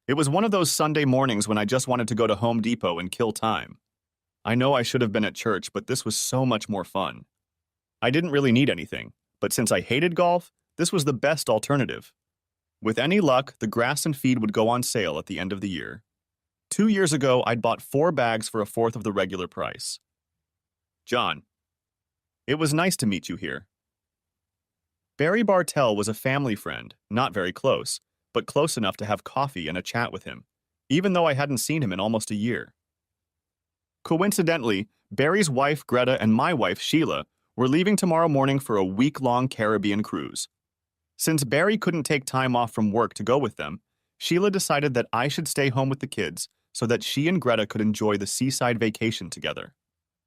It was one of those Sunday mornings when I just wanted to go to Home Depot and kill time. I know I should have been at church, but this was so much more fun. I didn't really need anything, but since I hated golf, this was the best alternative. With any luck, the grass and feed would go on sale at the end of the year. 2 years ago, I'd bought 4 bags for a fourth of the regular price. John, it was nice to meet you here. Barry Bartell was a family friend, not very close, but close enough to have coffee and a chat with him, even though I hadn't seen him in almost a year. Coincidentally, Barry's wife Greta and my wife Sheila were leaving tomorrow morning for a week-long Caribbean cruise. Since Barry couldn't take time off from work to go with them, Sheila decided that I should stay home with the kids so that she and Greta could enjoy the seaside vacation together.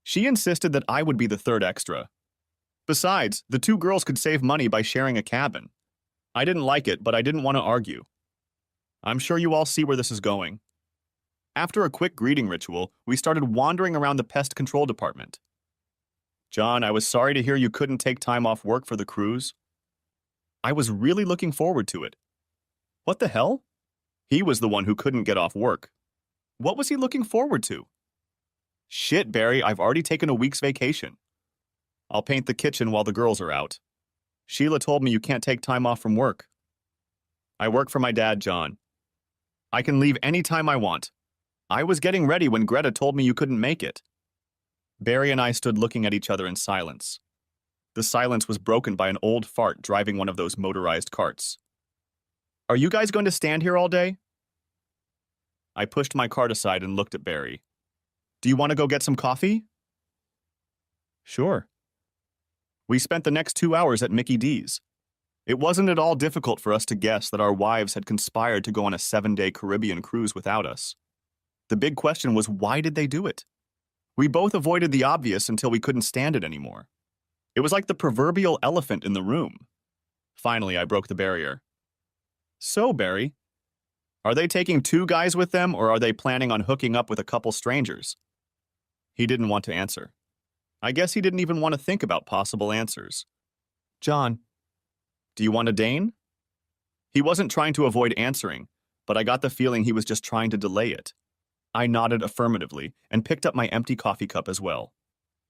She insisted that I would be the third extra. Besides, the two girls could save money by sharing a cabin. I didn't like it, but I didn't want to argue. I'm sure you all see where this is going. After a quick greeting ritual, we started wandering around the pest control department. John, I was sorry to hear you couldn't take time off work for the cruise. I was really looking forward to it. What the hell? He was the one who couldn't get off work. What was he looking forward to? Shit, Barry, I've already taken a week's vacation. I'll paint the kitchen while the girls are out. Sheila told me you can't take time off from work. I work for my dad, John. I can leave any time I want. I was getting ready when Greta told me you couldn't make it. Barry and I stood looking at each other in silence. The silence was broken by an old fart driving one of those motorized carts. Are you guys going to stand here all day? I pushed my cart aside and looked at Barry. Do you want to go get some coffee? Sure. We spent the next 2 hours at Mickey D's. It wasn't at all difficult for us to guess that our wives had conspired to go on a 7-day Caribbean cruise without us. The big question was, why did they do it? We both avoided the obvious until we couldn't stand it anymore. It was like the proverbial elephant in the room. Finally, I broke the barrier. So, Barry, are they taking 2 guys with them, or are they planning on hooking up with a couple strangers? He didn't want to answer. I guess he didn't even want to think about possible answers. John, do you want a Dane? He wasn't trying to avoid answering, but I got the feeling he was just trying to delay it. I nodded affirmatively and picked up my empty coffee cup as well.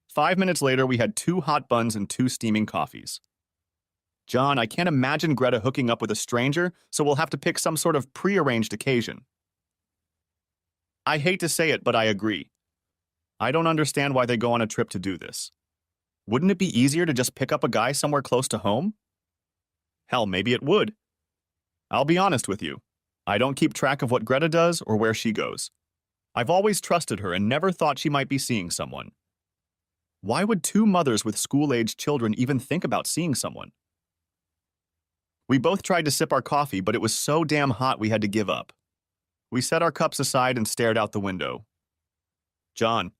5 minutes later, we had 2 hot buns and 2 steaming coffees. John, I can't imagine Greta hooking up with a stranger, so we'll have to pick some sort of prearranged occasion. I hate to say it, but I agree. I don't understand why they go on a trip to do this. Wouldn't it be easier to just pick up a guy somewhere close to home? Hell, maybe it would. I'll be honest with you. I don't keep track of what Greta does or where she goes. I've always trusted her and never thought she might be seeing someone. Why would 2 mothers with school-aged children even think about seeing someone? We both tried to sip our coffee, but it was so damn hot we had to give up. We set our cups aside and stared out the window. John,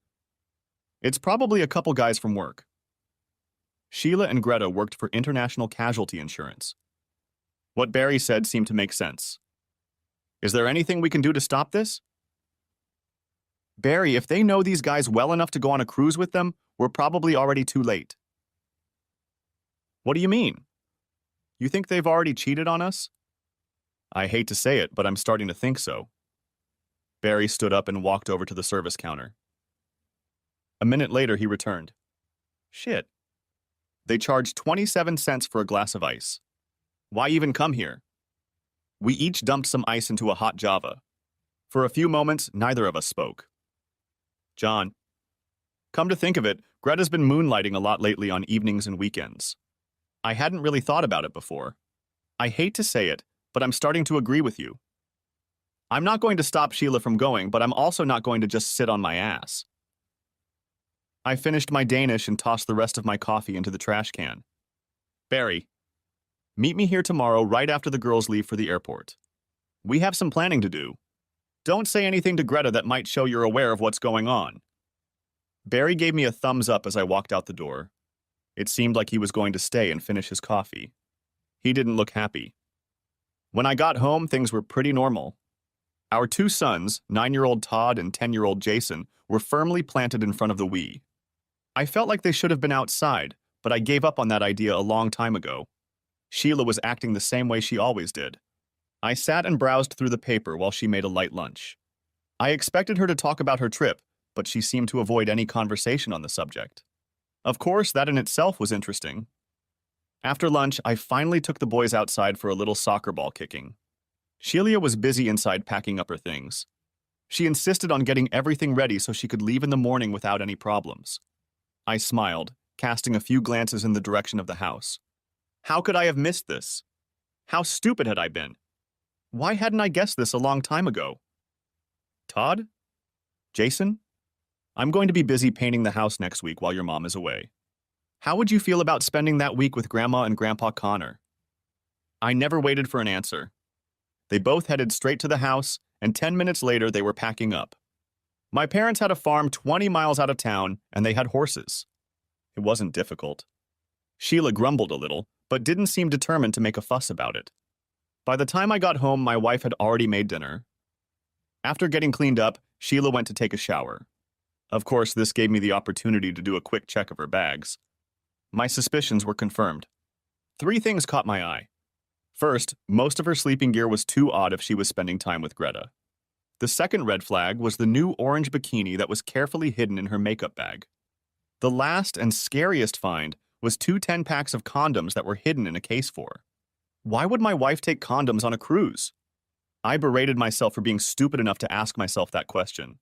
it's probably a couple guys from work. Sheila and Greta worked for International Casualty Insurance. What Barry said seemed to make sense. Is there anything we can do to stop this? Barry, if they know these guys well enough to go on a cruise with them, we're probably already too late. What do you mean? You think they've already cheated on us? I hate to say it, but I'm starting to think so. Barry stood up and walked over to the service counter. A minute later, he returned. Shit. They charged 27 cents for a glass of ice. Why even come here? We each dumped some ice into a hot Java. For a few moments, neither of us spoke. John, come to think of it, Greta's been moonlighting a lot lately on evenings and weekends. I hadn't really thought about it before. I hate to say it, but I'm starting to agree with you. I'm not going to stop Sheila from going, but I'm also not going to just sit on my ass. I finished my Danish and tossed the rest of my coffee into the trash can. Barry, meet me here tomorrow right after the girls leave for the airport. We have some planning to do. Don't say anything to Greta that might show you're aware of what's going on. Barry gave me a thumbs up as I walked out the door. It seemed like he was going to stay and finish his coffee. He didn't look happy. When I got home, things were pretty normal. Our 2 sons, 9-year-old Todd and 10-year-old Jason, were firmly planted in front of the Wii. I felt like they should have been outside, but I gave up on that idea a long time ago. Sheila was acting the same way she always did. I sat and browsed through the paper while she made a light lunch. I expected her to talk about her trip, but she seemed to avoid any conversation on the subject. Of course, that in itself was interesting. After lunch, I finally took the boys outside for a little soccer ball kicking. Sheila was busy inside packing up her things. She insisted on getting everything ready so she could leave in the morning without any problems. I smiled, casting a few glances in the direction of the house. How could I have missed this? How stupid had I been? Why hadn't I guessed this a long time ago? Todd? Jason? I'm going to be busy painting the house next week while your mom is away. How would you feel about spending that week with Grandma and Grandpa Connor? I never waited for an answer. They both headed straight to the house, and 10 minutes later they were packing up. My parents had a farm 20 miles out of town, and they had horses. It wasn't difficult. Sheila grumbled a little, but didn't seem determined to make a fuss about it. By the time I got home, my wife had already made dinner. After getting cleaned up, Sheila went to take a shower. Of course, this gave me the opportunity to do a quick check of her bags. My suspicions were confirmed. 3 things caught my eye. First, most of her sleeping gear was too odd if she was spending time with Greta. The second red flag was the new orange bikini that was carefully hidden in her makeup bag. The last and scariest find was 2 10-packs of condoms that were hidden in a case for. Why would my wife take condoms on a cruise? I berated myself for being stupid enough to ask myself that question.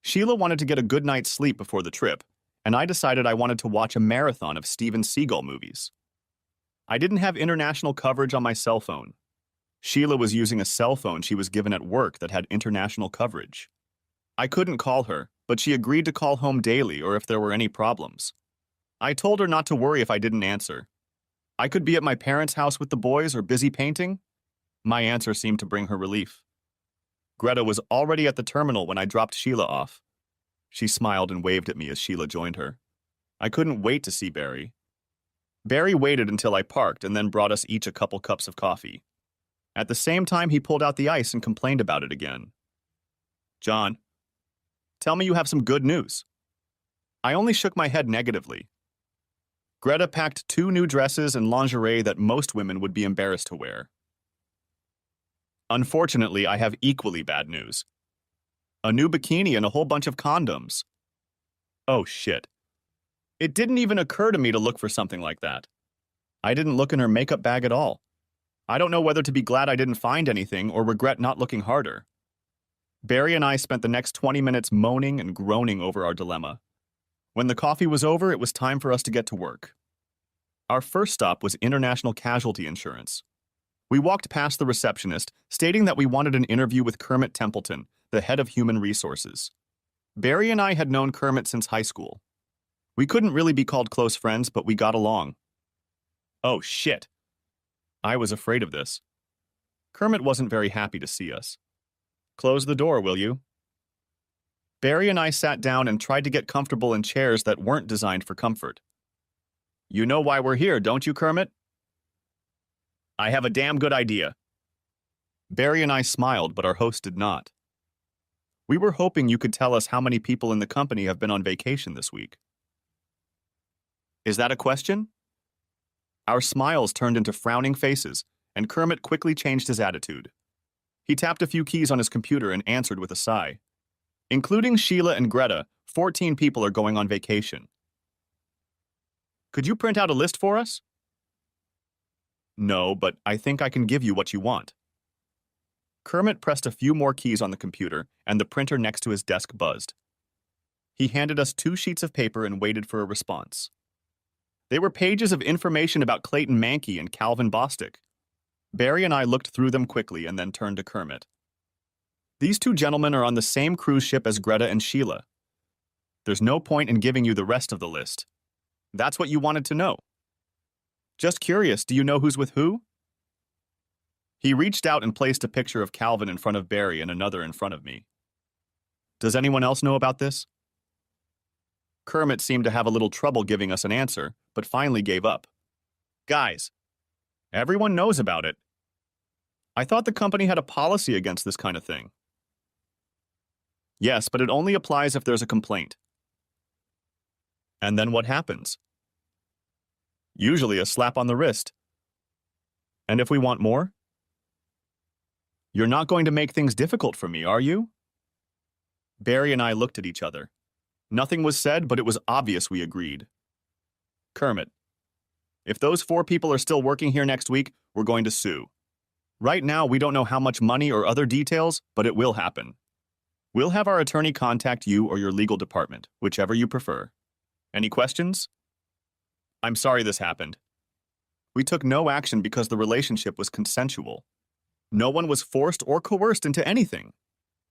Sheila wanted to get a good night's sleep before the trip, and I decided I wanted to watch a marathon of Steven Seagal movies. I didn't have international coverage on my cell phone. Sheila was using a cell phone she was given at work that had international coverage. I couldn't call her, but she agreed to call home daily or if there were any problems. I told her not to worry if I didn't answer. I could be at my parents' house with the boys or busy painting. My answer seemed to bring her relief. Greta was already at the terminal when I dropped Sheila off. She smiled and waved at me as Sheila joined her. I couldn't wait to see Barry. Barry waited until I parked and then brought us each a couple cups of coffee. At the same time, he pulled out the ice and complained about it again. John, tell me you have some good news. I only shook my head negatively. Greta packed 2 new dresses and lingerie that most women would be embarrassed to wear. Unfortunately, I have equally bad news. A new bikini and a whole bunch of condoms. Oh shit. It didn't even occur to me to look for something like that. I didn't look in her makeup bag at all. I don't know whether to be glad I didn't find anything or regret not looking harder. Barry and I spent the next 20 minutes moaning and groaning over our dilemma. When the coffee was over, it was time for us to get to work. Our first stop was International Casualty Insurance. We walked past the receptionist, stating that we wanted an interview with Kermit Templeton, the head of human resources. Barry and I had known Kermit since high school. We couldn't really be called close friends, but we got along. Oh shit. I was afraid of this. Kermit wasn't very happy to see us. Close the door, will you? Barry and I sat down and tried to get comfortable in chairs that weren't designed for comfort. You know why we're here, don't you, Kermit? I have a damn good idea. Barry and I smiled, but our host did not. We were hoping you could tell us how many people in the company have been on vacation this week. Is that a question? Our smiles turned into frowning faces, and Kermit quickly changed his attitude. He tapped a few keys on his computer and answered with a sigh. Including Sheila and Greta, 14 people are going on vacation. Could you print out a list for us? No, but I think I can give you what you want. Kermit pressed a few more keys on the computer, and the printer next to his desk buzzed. He handed us 2 sheets of paper and waited for a response. They were pages of information about Clayton Mankey and Calvin Bostic. Barry and I looked through them quickly and then turned to Kermit. These 2 gentlemen are on the same cruise ship as Greta and Sheila. There's no point in giving you the rest of the list. That's what you wanted to know. Just curious, do you know who's with who? He reached out and placed a picture of Calvin in front of Barry and another in front of me. Does anyone else know about this? Kermit seemed to have a little trouble giving us an answer, but finally gave up. Guys, everyone knows about it. I thought the company had a policy against this kind of thing. Yes, but it only applies if there's a complaint. And then what happens? Usually a slap on the wrist. And if we want more? You're not going to make things difficult for me, are you? Barry and I looked at each other. Nothing was said, but it was obvious we agreed. Kermit, if those 4 people are still working here next week, we're going to sue. Right now, we don't know how much money or other details, but it will happen. We'll have our attorney contact you or your legal department, whichever you prefer. Any questions? I'm sorry this happened. We took no action because the relationship was consensual. No one was forced or coerced into anything.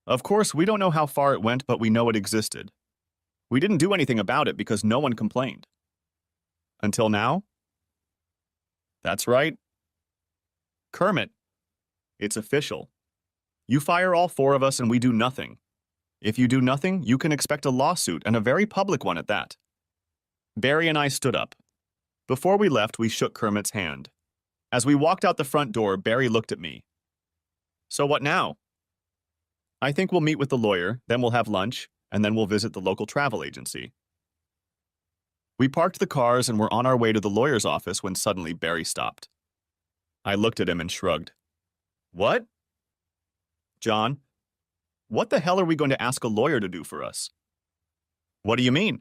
Of course, we don't know how far it went, but we know it existed. We didn't do anything about it because no one complained. Until now? That's right. Kermit, it's official. You fire all 4 of us and we do nothing. If you do nothing, you can expect a lawsuit, and a very public one at that. Barry and I stood up. Before we left, we shook Kermit's hand. As we walked out the front door, Barry looked at me. So what now? I think we'll meet with the lawyer, then we'll have lunch, and then we'll visit the local travel agency. We parked the cars and were on our way to the lawyer's office when suddenly Barry stopped. I looked at him and shrugged. What? John, what the hell are we going to ask a lawyer to do for us? What do you mean?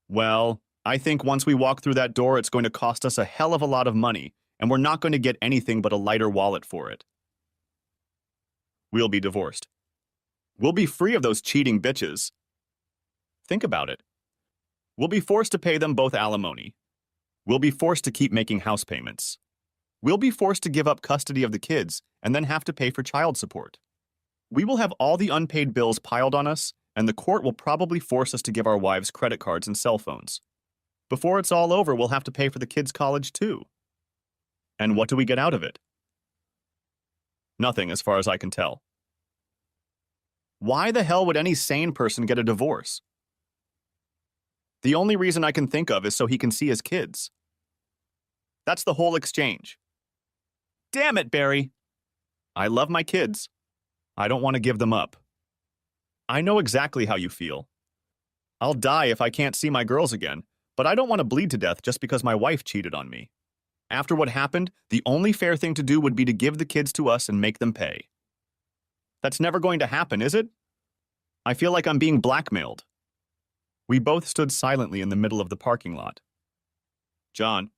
Well, I think once we walk through that door, it's going to cost us a hell of a lot of money, and we're not going to get anything but a lighter wallet for it. We'll be divorced. We'll be free of those cheating bitches. Think about it. We'll be forced to pay them both alimony. We'll be forced to keep making house payments. We'll be forced to give up custody of the kids and then have to pay for child support. We will have all the unpaid bills piled on us, and the court will probably force us to give our wives credit cards and cell phones. Before it's all over, we'll have to pay for the kids' college too. And what do we get out of it? Nothing, as far as I can tell. Why the hell would any sane person get a divorce? The only reason I can think of is so he can see his kids. That's the whole exchange. Damn it, Barry! I love my kids. I don't want to give them up. I know exactly how you feel. I'll die if I can't see my girls again, but I don't want to bleed to death just because my wife cheated on me. After what happened, the only fair thing to do would be to give the kids to us and make them pay. That's never going to happen, is it? I feel like I'm being blackmailed. We both stood silently in the middle of the parking lot. John,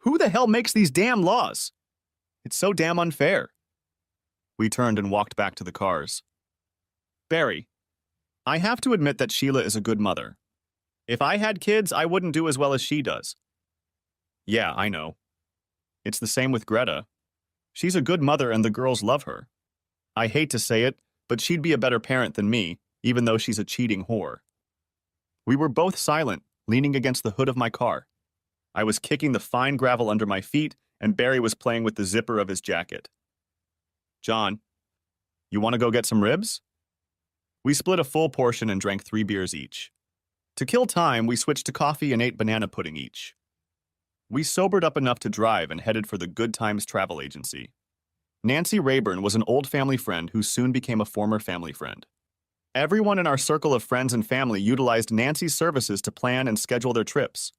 who the hell makes these damn laws? It's so damn unfair. We turned and walked back to the cars. Barry, I have to admit that Sheila is a good mother. If I had kids, I wouldn't do as well as she does. Yeah, I know. It's the same with Greta. She's a good mother and the girls love her. I hate to say it, but she'd be a better parent than me, even though she's a cheating whore. We were both silent, leaning against the hood of my car. I was kicking the fine gravel under my feet, and Barry was playing with the zipper of his jacket. John, you want to go get some ribs? We split a full portion and drank 3 beers each. To kill time, we switched to coffee and ate banana pudding each. We sobered up enough to drive and headed for the Good Times travel agency. Nancy Rayburn was an old family friend who soon became a former family friend. Everyone in our circle of friends and family utilized Nancy's services to plan and schedule their trips.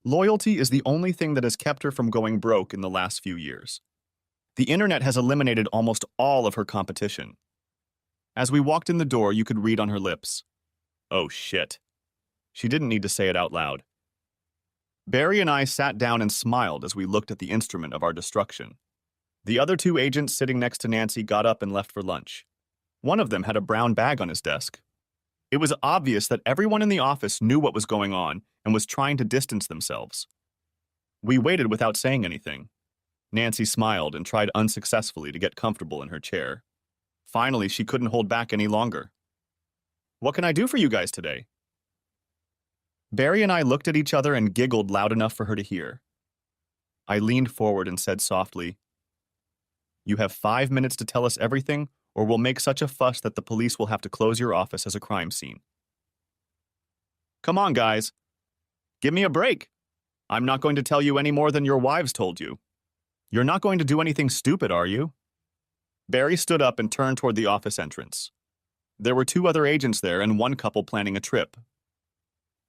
Loyalty is the only thing that has kept her from going broke in the last few years. The internet has eliminated almost all of her competition. As we walked in the door, you could read on her lips, "Oh shit." She didn't need to say it out loud. Barry and I sat down and smiled as we looked at the instrument of our destruction. The other 2 agents sitting next to Nancy got up and left for lunch. One of them had a brown bag on his desk. It was obvious that everyone in the office knew what was going on and was trying to distance themselves. We waited without saying anything. Nancy smiled and tried unsuccessfully to get comfortable in her chair. Finally, she couldn't hold back any longer. "What can I do for you guys today?" Barry and I looked at each other and giggled loud enough for her to hear. I leaned forward and said softly, "You have 5 minutes to tell us everything, or we'll make such a fuss that the police will have to close your office as a crime scene." Come on, guys. Give me a break. I'm not going to tell you any more than your wives told you. You're not going to do anything stupid, are you? Barry stood up and turned toward the office entrance. There were 2 other agents there and 1 couple planning a trip.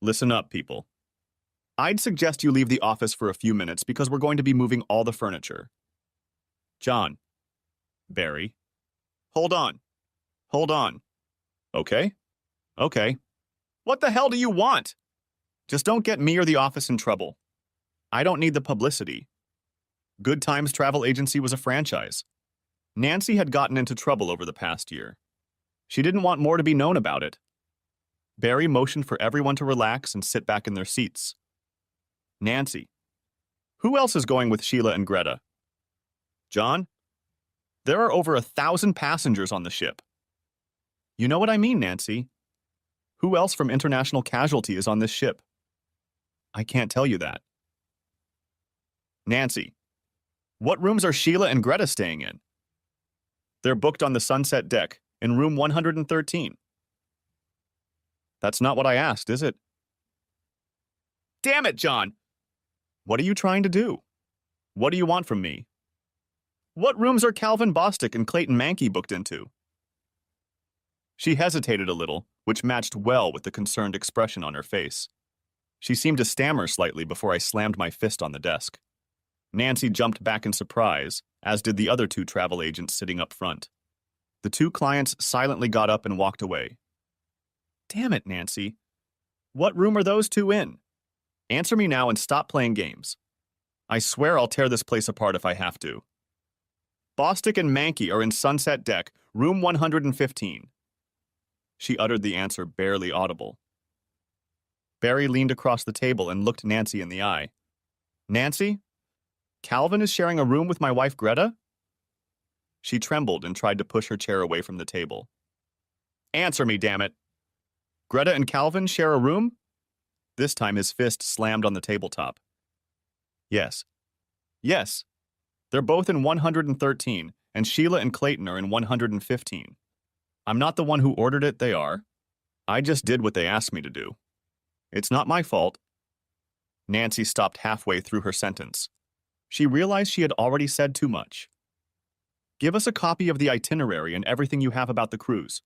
Listen up, people. I'd suggest you leave the office for a few minutes because we're going to be moving all the furniture. John, Barry. Hold on. Hold on. Okay? Okay. What the hell do you want? Just don't get me or the office in trouble. I don't need the publicity. Good Times Travel Agency was a franchise. Nancy had gotten into trouble over the past year. She didn't want more to be known about it. Barry motioned for everyone to relax and sit back in their seats. Nancy. Who else is going with Sheila and Greta? John? There are over 1,000 passengers on the ship. You know what I mean, Nancy. Who else from International Casualty is on this ship? I can't tell you that. Nancy. What rooms are Sheila and Greta staying in? They're booked on the sunset deck, in room 113. That's not what I asked, is it? Damn it, John! What are you trying to do? What do you want from me? What rooms are Calvin Bostic and Clayton Mankey booked into? She hesitated a little, which matched well with the concerned expression on her face. She seemed to stammer slightly before I slammed my fist on the desk. Nancy jumped back in surprise, as did the other two travel agents sitting up front. The two clients silently got up and walked away. Damn it, Nancy. What room are those two in? Answer me now and stop playing games. I swear I'll tear this place apart if I have to. Bostic and Mankey are in Sunset Deck, room 115. She uttered the answer barely audible. Barry leaned across the table and looked Nancy in the eye. Nancy? Calvin is sharing a room with my wife Greta? She trembled and tried to push her chair away from the table. Answer me, damn it. Greta and Calvin share a room? This time his fist slammed on the tabletop. Yes. Yes. They're both in 113, and Sheila and Clayton are in 115. I'm not the one who ordered it, they are. I just did what they asked me to do. It's not my fault. Nancy stopped halfway through her sentence. She realized she had already said too much. Give us a copy of the itinerary and everything you have about the cruise.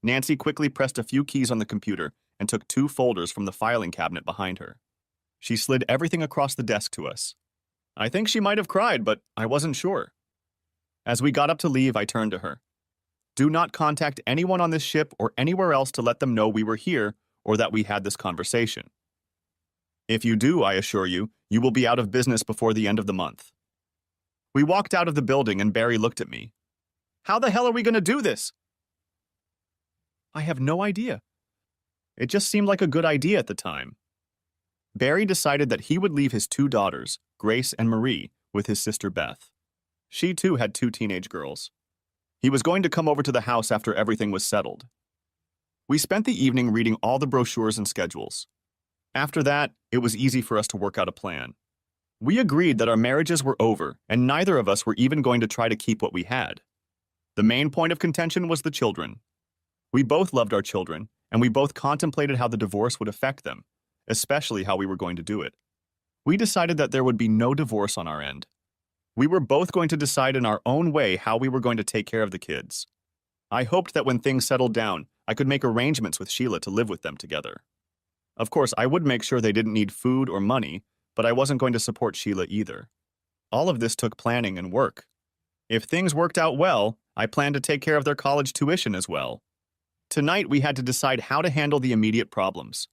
Nancy quickly pressed a few keys on the computer and took 2 folders from the filing cabinet behind her. She slid everything across the desk to us. I think she might have cried, but I wasn't sure. As we got up to leave, I turned to her. Do not contact anyone on this ship or anywhere else to let them know we were here or that we had this conversation. If you do, I assure you, you will be out of business before the end of the month. We walked out of the building and Barry looked at me. How the hell are we going to do this? I have no idea. It just seemed like a good idea at the time. Barry decided that he would leave his 2 daughters, Grace and Marie, with his sister Beth. She too had 2 teenage girls. He was going to come over to the house after everything was settled. We spent the evening reading all the brochures and schedules. After that, it was easy for us to work out a plan. We agreed that our marriages were over and neither of us were even going to try to keep what we had. The main point of contention was the children. We both loved our children, and we both contemplated how the divorce would affect them, especially how we were going to do it. We decided that there would be no divorce on our end. We were both going to decide in our own way how we were going to take care of the kids. I hoped that when things settled down, I could make arrangements with Sheila to live with them together. Of course, I would make sure they didn't need food or money, but I wasn't going to support Sheila either. All of this took planning and work. If things worked out well, I planned to take care of their college tuition as well. Tonight, we had to decide how to handle the immediate problems.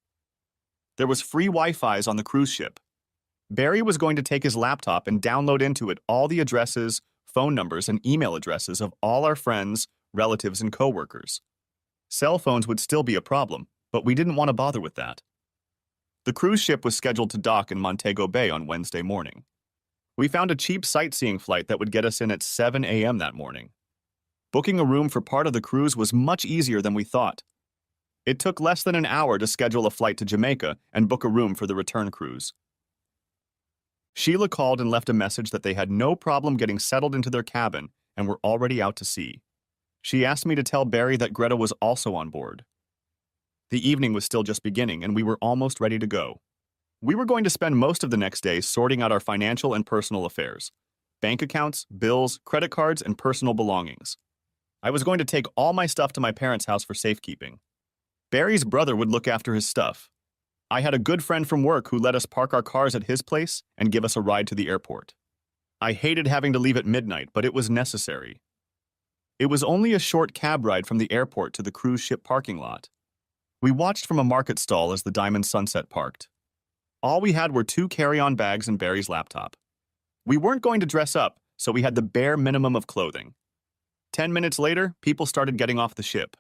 There was free Wi-Fi's on the cruise ship. Barry was going to take his laptop and download into it all the addresses, phone numbers, and email addresses of all our friends, relatives, and coworkers. Cell phones would still be a problem, but we didn't want to bother with that. The cruise ship was scheduled to dock in Montego Bay on Wednesday morning. We found a cheap sightseeing flight that would get us in at 7 a.m. that morning. Booking a room for part of the cruise was much easier than we thought. It took less than an hour to schedule a flight to Jamaica and book a room for the return cruise. Sheila called and left a message that they had no problem getting settled into their cabin and were already out to sea. She asked me to tell Barry that Greta was also on board. The evening was still just beginning and we were almost ready to go. We were going to spend most of the next day sorting out our financial and personal affairs, bank accounts, bills, credit cards, and personal belongings. I was going to take all my stuff to my parents' house for safekeeping. Barry's brother would look after his stuff. I had a good friend from work who let us park our cars at his place and give us a ride to the airport. I hated having to leave at midnight, but it was necessary. It was only a short cab ride from the airport to the cruise ship parking lot. We watched from a market stall as the Diamond Sunset parked. All we had were 2 carry-on bags and Barry's laptop. We weren't going to dress up, so we had the bare minimum of clothing. 10 minutes later, people started getting off the ship.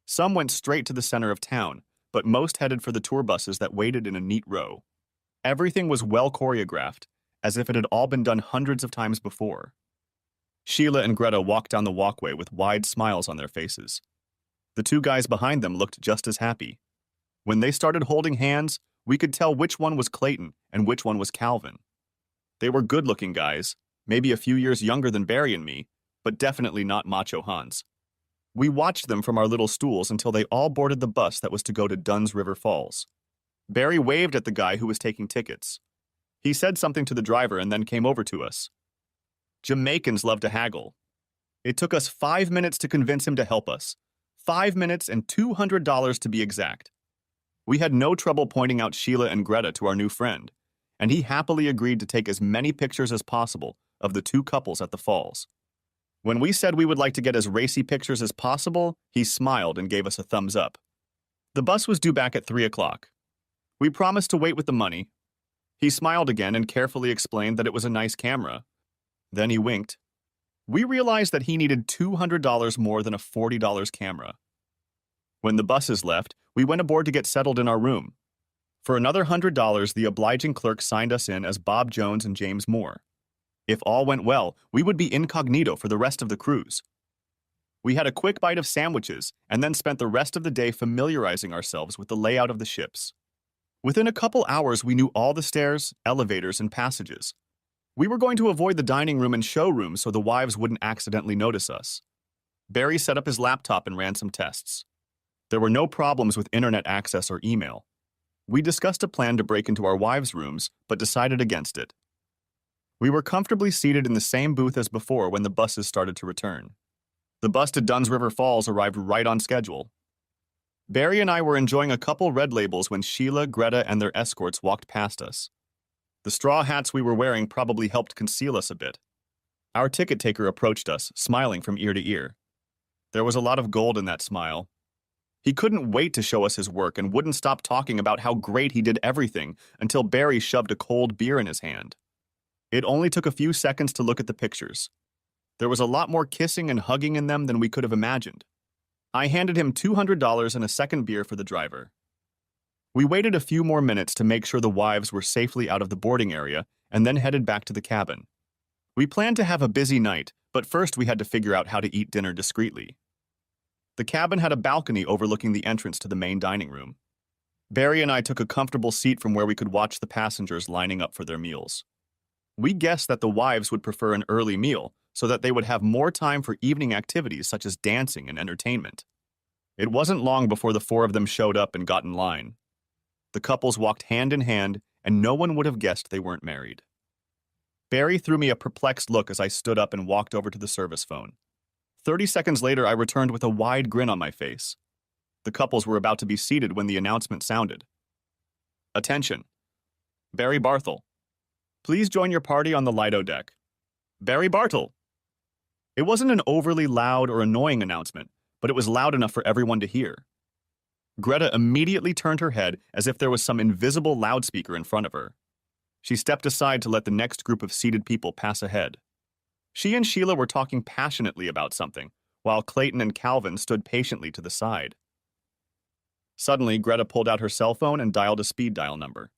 Some went straight to the center of town, but most headed for the tour buses that waited in a neat row. Everything was well choreographed, as if it had all been done hundreds of times before. Sheila and Greta walked down the walkway with wide smiles on their faces. The 2 guys behind them looked just as happy. When they started holding hands, we could tell which one was Clayton and which one was Calvin. They were good-looking guys, maybe a few years younger than Barry and me, but definitely not Macho Hans. We watched them from our little stools until they all boarded the bus that was to go to Dunn's River Falls. Barry waved at the guy who was taking tickets. He said something to the driver and then came over to us. Jamaicans love to haggle. It took us 5 minutes to convince him to help us. 5 minutes and $200 to be exact. We had no trouble pointing out Sheila and Greta to our new friend, and he happily agreed to take as many pictures as possible of the 2 couples at the falls. When we said we would like to get as racy pictures as possible, he smiled and gave us a thumbs up. The bus was due back at 3 o'clock. We promised to wait with the money. He smiled again and carefully explained that it was a nice camera. Then he winked. We realized that he needed $200 more than a $40 camera. When the buses left, we went aboard to get settled in our room. For another $100, the obliging clerk signed us in as Bob Jones and James Moore. If all went well, we would be incognito for the rest of the cruise. We had a quick bite of sandwiches and then spent the rest of the day familiarizing ourselves with the layout of the ships. Within a couple hours, we knew all the stairs, elevators, and passages. We were going to avoid the dining room and showroom so the wives wouldn't accidentally notice us. Barry set up his laptop and ran some tests. There were no problems with internet access or email. We discussed a plan to break into our wives' rooms, but decided against it. We were comfortably seated in the same booth as before when the buses started to return. The bus to Dunn's River Falls arrived right on schedule. Barry and I were enjoying a couple red labels when Sheila, Greta, and their escorts walked past us. The straw hats we were wearing probably helped conceal us a bit. Our ticket taker approached us, smiling from ear to ear. There was a lot of gold in that smile. He couldn't wait to show us his work and wouldn't stop talking about how great he did everything until Barry shoved a cold beer in his hand. It only took a few seconds to look at the pictures. There was a lot more kissing and hugging in them than we could have imagined. I handed him $200 and a second beer for the driver. We waited a few more minutes to make sure the wives were safely out of the boarding area and then headed back to the cabin. We planned to have a busy night, but first we had to figure out how to eat dinner discreetly. The cabin had a balcony overlooking the entrance to the main dining room. Barry and I took a comfortable seat from where we could watch the passengers lining up for their meals. We guessed that the wives would prefer an early meal so that they would have more time for evening activities such as dancing and entertainment. It wasn't long before the 4 of them showed up and got in line. The couples walked hand in hand, and no one would have guessed they weren't married. Barry threw me a perplexed look as I stood up and walked over to the service phone. 30 seconds later, I returned with a wide grin on my face. The couples were about to be seated when the announcement sounded. Attention! Barry Barthel. Please join your party on the Lido deck. Barry Bartle. It wasn't an overly loud or annoying announcement, but it was loud enough for everyone to hear. Greta immediately turned her head as if there was some invisible loudspeaker in front of her. She stepped aside to let the next group of seated people pass ahead. She and Sheila were talking passionately about something, while Clayton and Calvin stood patiently to the side. Suddenly, Greta pulled out her cell phone and dialed a speed dial number.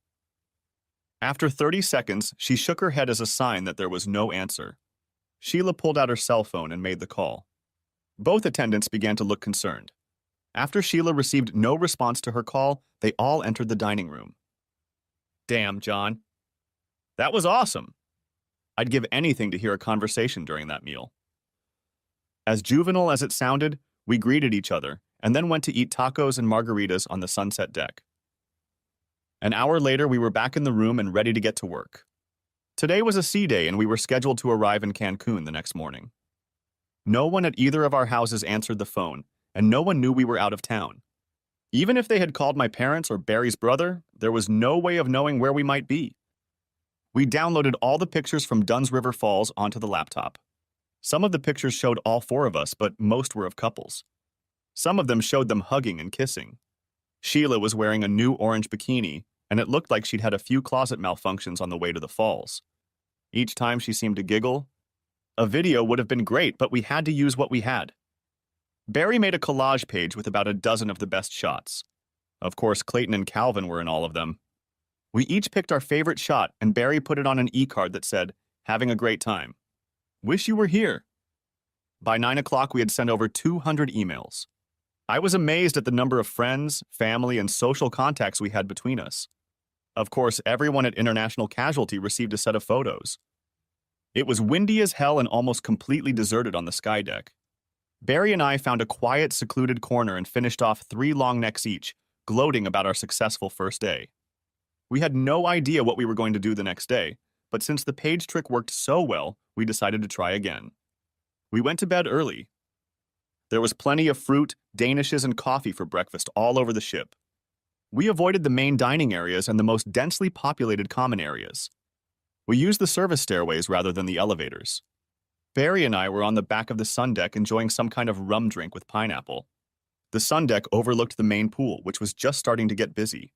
After 30 seconds, she shook her head as a sign that there was no answer. Sheila pulled out her cell phone and made the call. Both attendants began to look concerned. After Sheila received no response to her call, they all entered the dining room. Damn, John. That was awesome. I'd give anything to hear a conversation during that meal. As juvenile as it sounded, we greeted each other and then went to eat tacos and margaritas on the sunset deck. An hour later, we were back in the room and ready to get to work. Today was a sea day and we were scheduled to arrive in Cancun the next morning. No one at either of our houses answered the phone, and no one knew we were out of town. Even if they had called my parents or Barry's brother, there was no way of knowing where we might be. We downloaded all the pictures from Dunn's River Falls onto the laptop. Some of the pictures showed all four of us, but most were of couples. Some of them showed them hugging and kissing. Sheila was wearing a new orange bikini, and it looked like she'd had a few closet malfunctions on the way to the falls. Each time she seemed to giggle. A video would have been great, but we had to use what we had. Barry made a collage page with about a dozen of the best shots. Of course, Clayton and Calvin were in all of them. We each picked our favorite shot, and Barry put it on an e-card that said, "Having a great time. Wish you were here." By 9 o'clock, we had sent over 200 emails. I was amazed at the number of friends, family, and social contacts we had between us. Of course, everyone at International Casualty received a set of photos. It was windy as hell and almost completely deserted on the sky deck. Barry and I found a quiet, secluded corner and finished off 3 long necks each, gloating about our successful first day. We had no idea what we were going to do the next day, but since the page trick worked so well, we decided to try again. We went to bed early. There was plenty of fruit, danishes, and coffee for breakfast all over the ship. We avoided the main dining areas and the most densely populated common areas. We used the service stairways rather than the elevators. Barry and I were on the back of the sun deck enjoying some kind of rum drink with pineapple. The sun deck overlooked the main pool, which was just starting to get busy.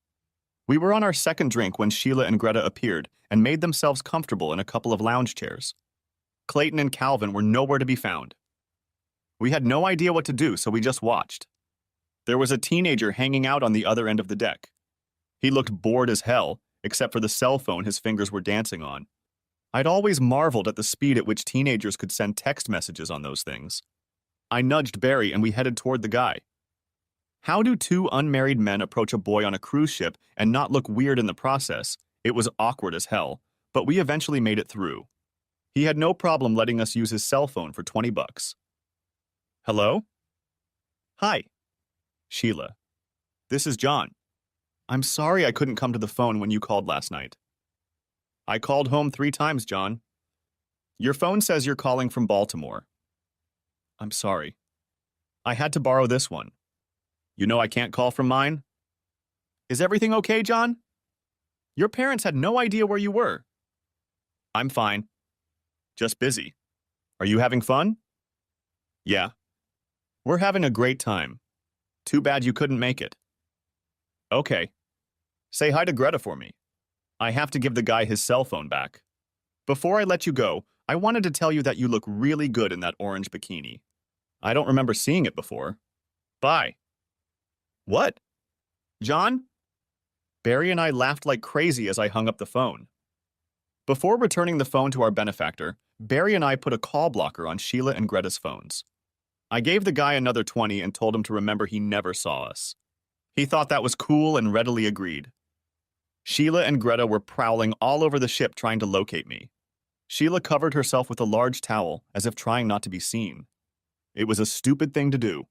We were on our second drink when Sheila and Greta appeared and made themselves comfortable in a couple of lounge chairs. Clayton and Calvin were nowhere to be found. We had no idea what to do, so we just watched. There was a teenager hanging out on the other end of the deck. He looked bored as hell, except for the cell phone his fingers were dancing on. I'd always marveled at the speed at which teenagers could send text messages on those things. I nudged Barry and we headed toward the guy. How do 2 unmarried men approach a boy on a cruise ship and not look weird in the process? It was awkward as hell, but we eventually made it through. He had no problem letting us use his cell phone for $20. Hello? Hi. Sheila. This is John. I'm sorry I couldn't come to the phone when you called last night. I called home 3 times, John. Your phone says you're calling from Baltimore. I'm sorry. I had to borrow this one. You know I can't call from mine? Is everything okay, John? Your parents had no idea where you were. I'm fine. Just busy. Are you having fun? Yeah. We're having a great time. Too bad you couldn't make it. Okay. Say hi to Greta for me. I have to give the guy his cell phone back. Before I let you go, I wanted to tell you that you look really good in that orange bikini. I don't remember seeing it before. Bye. What? John? Barry and I laughed like crazy as I hung up the phone. Before returning the phone to our benefactor, Barry and I put a call blocker on Sheila and Greta's phones. I gave the guy another 20 and told him to remember he never saw us. He thought that was cool and readily agreed. Sheila and Greta were prowling all over the ship trying to locate me. Sheila covered herself with a large towel as if trying not to be seen. It was a stupid thing to do.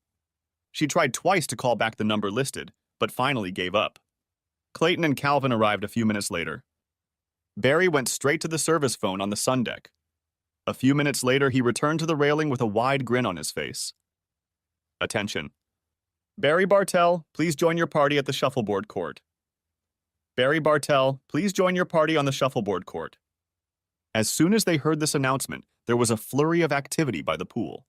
She tried twice to call back the number listed, but finally gave up. Clayton and Calvin arrived a few minutes later. Barry went straight to the service phone on the sun deck. A few minutes later, he returned to the railing with a wide grin on his face. Attention. Barry Bartell, please join your party at the shuffleboard court. Barry Bartell, please join your party on the shuffleboard court. As soon as they heard this announcement, there was a flurry of activity by the pool.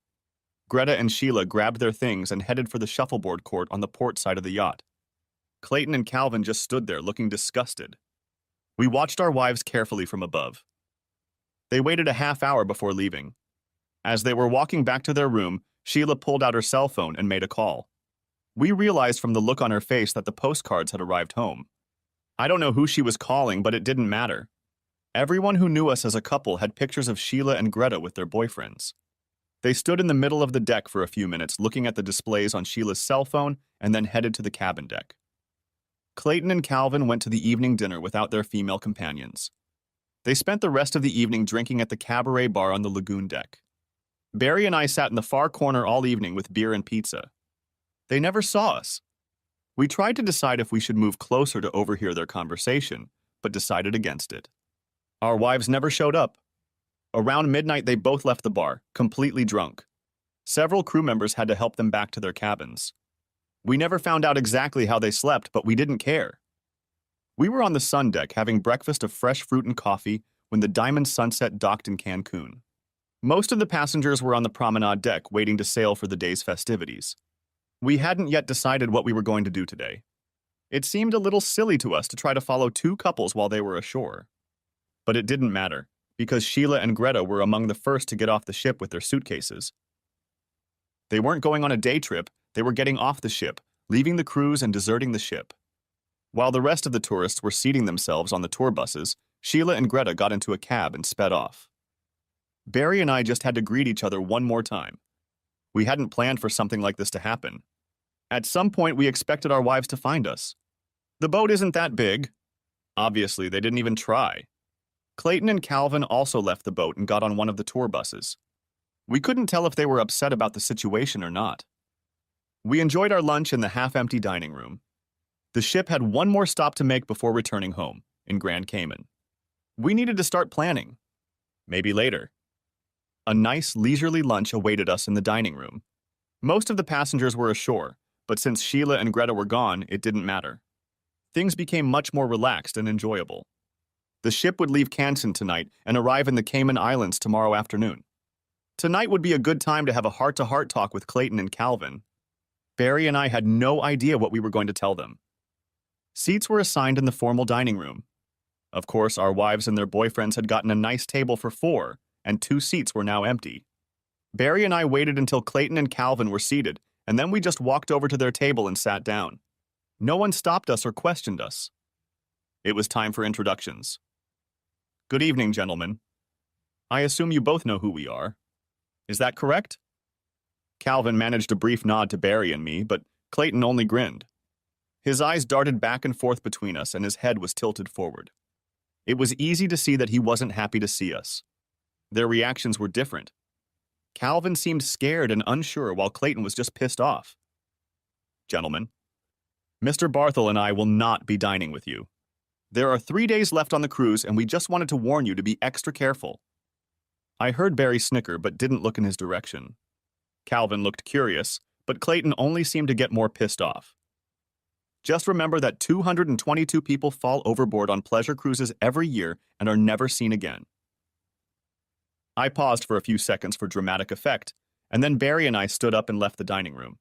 Greta and Sheila grabbed their things and headed for the shuffleboard court on the port side of the yacht. Clayton and Calvin just stood there looking disgusted. We watched our wives carefully from above. They waited a half hour before leaving. As they were walking back to their room, Sheila pulled out her cell phone and made a call. We realized from the look on her face that the postcards had arrived home. I don't know who she was calling, but it didn't matter. Everyone who knew us as a couple had pictures of Sheila and Greta with their boyfriends. They stood in the middle of the deck for a few minutes looking at the displays on Sheila's cell phone and then headed to the cabin deck. Clayton and Calvin went to the evening dinner without their female companions. They spent the rest of the evening drinking at the cabaret bar on the lagoon deck. Barry and I sat in the far corner all evening with beer and pizza. They never saw us. We tried to decide if we should move closer to overhear their conversation, but decided against it. Our wives never showed up. Around midnight, they both left the bar, completely drunk. Several crew members had to help them back to their cabins. We never found out exactly how they slept, but we didn't care. We were on the sun deck having breakfast of fresh fruit and coffee when the Diamond Sunset docked in Cancun. Most of the passengers were on the promenade deck waiting to sail for the day's festivities. We hadn't yet decided what we were going to do today. It seemed a little silly to us to try to follow two couples while they were ashore. But it didn't matter, because Sheila and Greta were among the first to get off the ship with their suitcases. They weren't going on a day trip, they were getting off the ship, leaving the cruise and deserting the ship. While the rest of the tourists were seating themselves on the tour buses, Sheila and Greta got into a cab and sped off. Barry and I just had to greet each other one more time. We hadn't planned for something like this to happen. At some point, we expected our wives to find us. The boat isn't that big. Obviously, they didn't even try. Clayton and Calvin also left the boat and got on one of the tour buses. We couldn't tell if they were upset about the situation or not. We enjoyed our lunch in the half-empty dining room. The ship had one more stop to make before returning home, in Grand Cayman. We needed to start planning. Maybe later. A nice, leisurely lunch awaited us in the dining room. Most of the passengers were ashore, but since Sheila and Greta were gone, it didn't matter. Things became much more relaxed and enjoyable. The ship would leave Cancun tonight and arrive in the Cayman Islands tomorrow afternoon. Tonight would be a good time to have a heart-to-heart talk with Clayton and Calvin. Barry and I had no idea what we were going to tell them. Seats were assigned in the formal dining room. Of course, our wives and their boyfriends had gotten a nice table for 4, and 2 seats were now empty. Barry and I waited until Clayton and Calvin were seated, and then we just walked over to their table and sat down. No one stopped us or questioned us. It was time for introductions. Good evening, gentlemen. I assume you both know who we are. Is that correct? Calvin managed a brief nod to Barry and me, but Clayton only grinned. His eyes darted back and forth between us, and his head was tilted forward. It was easy to see that he wasn't happy to see us. Their reactions were different. Calvin seemed scared and unsure, while Clayton was just pissed off. Gentlemen, Mr. Barthel and I will not be dining with you. There are 3 days left on the cruise, and we just wanted to warn you to be extra careful. I heard Barry snicker, but didn't look in his direction. Calvin looked curious, but Clayton only seemed to get more pissed off. Just remember that 222 people fall overboard on pleasure cruises every year and are never seen again. I paused for a few seconds for dramatic effect, and then Barry and I stood up and left the dining room.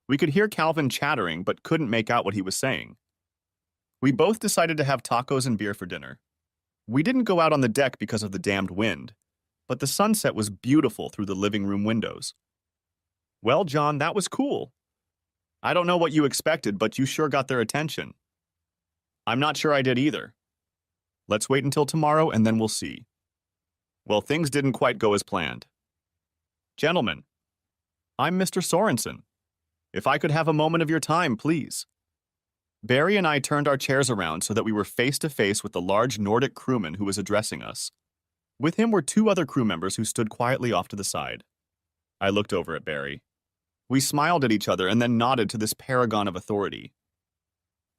We could hear Calvin chattering, but couldn't make out what he was saying. We both decided to have tacos and beer for dinner. We didn't go out on the deck because of the damned wind, but the sunset was beautiful through the living room windows. Well, John, that was cool. I don't know what you expected, but you sure got their attention. I'm not sure I did either. Let's wait until tomorrow and then we'll see. Well, things didn't quite go as planned. Gentlemen, I'm Mr. Sorensen. If I could have a moment of your time, please. Barry and I turned our chairs around so that we were face to face with the large Nordic crewman who was addressing us. With him were 2 other crew members who stood quietly off to the side. I looked over at Barry. We smiled at each other and then nodded to this paragon of authority.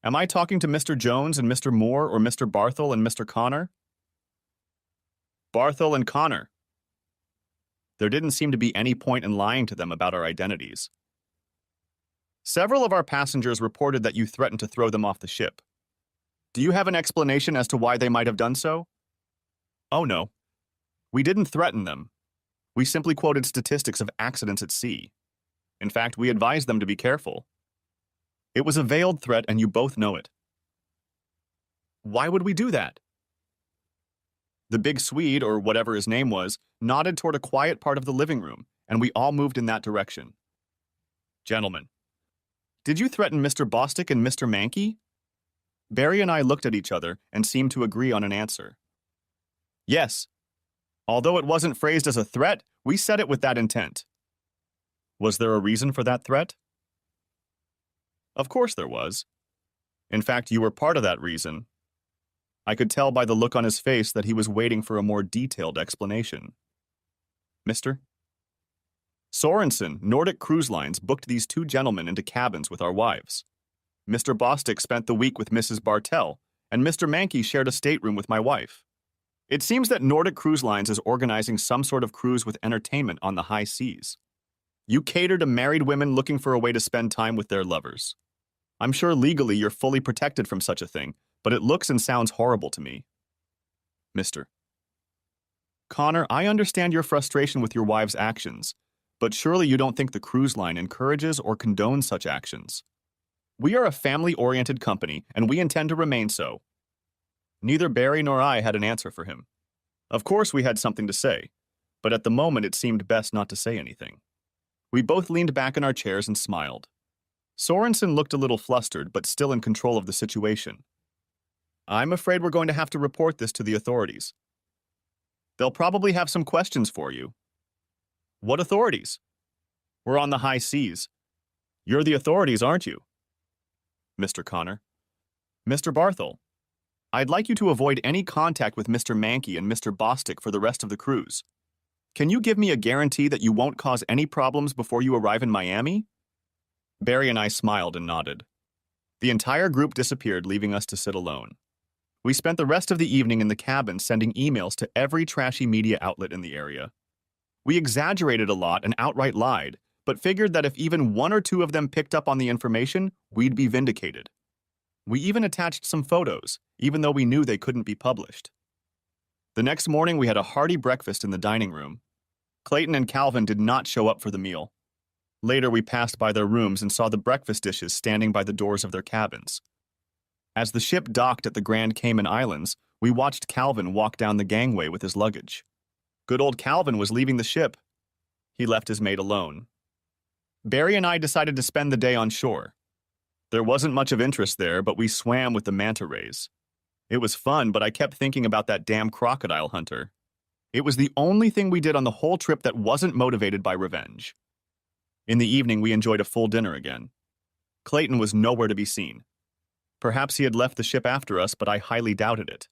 Am I talking to Mr. Jones and Mr. Moore or Mr. Barthel and Mr. Connor? Barthel and Connor. There didn't seem to be any point in lying to them about our identities. Several of our passengers reported that you threatened to throw them off the ship. Do you have an explanation as to why they might have done so? Oh no. We didn't threaten them. We simply quoted statistics of accidents at sea. In fact, we advised them to be careful. It was a veiled threat, and you both know it. Why would we do that? The big Swede, or whatever his name was, nodded toward a quiet part of the living room, and we all moved in that direction. Gentlemen, did you threaten Mr. Bostic and Mr. Mankey? Barry and I looked at each other and seemed to agree on an answer. Yes. Although it wasn't phrased as a threat, we said it with that intent. Was there a reason for that threat? Of course there was. In fact, you were part of that reason. I could tell by the look on his face that he was waiting for a more detailed explanation. Mr. Sorensen, Nordic Cruise Lines, booked these 2 gentlemen into cabins with our wives. Mr. Bostic spent the week with Mrs. Bartell, and Mr. Mankey shared a stateroom with my wife. It seems that Nordic Cruise Lines is organizing some sort of cruise with entertainment on the high seas. You cater to married women looking for a way to spend time with their lovers. I'm sure legally you're fully protected from such a thing, but it looks and sounds horrible to me. Mr. Connor, I understand your frustration with your wife's actions, but surely you don't think the cruise line encourages or condones such actions. We are a family-oriented company, and we intend to remain so. Neither Barry nor I had an answer for him. Of course we had something to say, but at the moment it seemed best not to say anything. We both leaned back in our chairs and smiled. Sorensen looked a little flustered, but still in control of the situation. I'm afraid we're going to have to report this to the authorities. They'll probably have some questions for you. What authorities? We're on the high seas. You're the authorities, aren't you? Mr. Connor. Mr. Barthel, I'd like you to avoid any contact with Mr. Mankey and Mr. Bostic for the rest of the cruise. Can you give me a guarantee that you won't cause any problems before you arrive in Miami? Barry and I smiled and nodded. The entire group disappeared, leaving us to sit alone. We spent the rest of the evening in the cabin sending emails to every trashy media outlet in the area. We exaggerated a lot and outright lied, but figured that if even one or two of them picked up on the information, we'd be vindicated. We even attached some photos, even though we knew they couldn't be published. The next morning, we had a hearty breakfast in the dining room. Clayton and Calvin did not show up for the meal. Later, we passed by their rooms and saw the breakfast dishes standing by the doors of their cabins. As the ship docked at the Grand Cayman Islands, we watched Calvin walk down the gangway with his luggage. Good old Calvin was leaving the ship. He left his mate alone. Barry and I decided to spend the day on shore. There wasn't much of interest there, but we swam with the manta rays. It was fun, but I kept thinking about that damn crocodile hunter. It was the only thing we did on the whole trip that wasn't motivated by revenge. In the evening, we enjoyed a full dinner again. Clayton was nowhere to be seen. Perhaps he had left the ship after us, but I highly doubted it.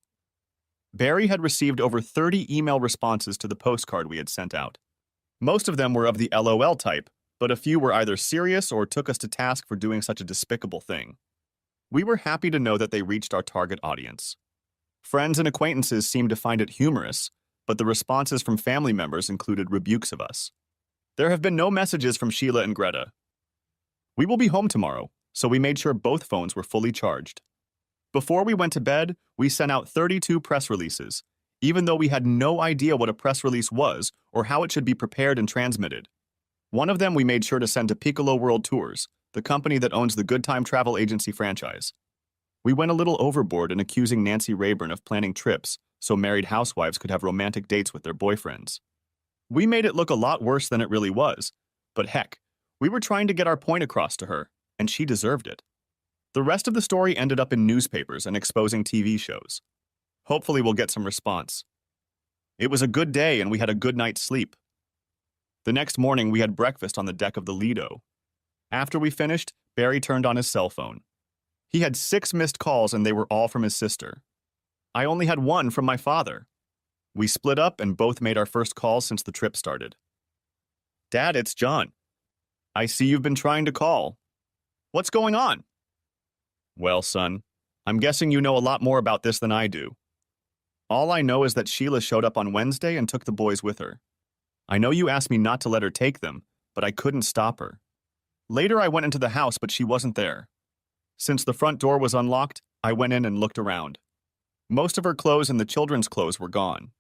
Barry had received over 30 email responses to the postcard we had sent out. Most of them were of the LOL type, but a few were either serious or took us to task for doing such a despicable thing. We were happy to know that they reached our target audience. Friends and acquaintances seemed to find it humorous, but the responses from family members included rebukes of us. There have been no messages from Sheila and Greta. We will be home tomorrow, so we made sure both phones were fully charged. Before we went to bed, we sent out 32 press releases, even though we had no idea what a press release was or how it should be prepared and transmitted. One of them we made sure to send to Piccolo World Tours, the company that owns the Good Time Travel Agency franchise. We went a little overboard in accusing Nancy Rayburn of planning trips so married housewives could have romantic dates with their boyfriends. We made it look a lot worse than it really was, but heck, we were trying to get our point across to her, and she deserved it. The rest of the story ended up in newspapers and exposing TV shows. Hopefully we'll get some response. It was a good day and we had a good night's sleep. The next morning we had breakfast on the deck of the Lido. After we finished, Barry turned on his cell phone. He had 6 missed calls and they were all from his sister. I only had 1 from my father. We split up and both made our first calls since the trip started. Dad, it's John. I see you've been trying to call. What's going on? Well, son, I'm guessing you know a lot more about this than I do. All I know is that Sheila showed up on Wednesday and took the boys with her. I know you asked me not to let her take them, but I couldn't stop her. Later I went into the house, but she wasn't there. Since the front door was unlocked, I went in and looked around. Most of her clothes and the children's clothes were gone.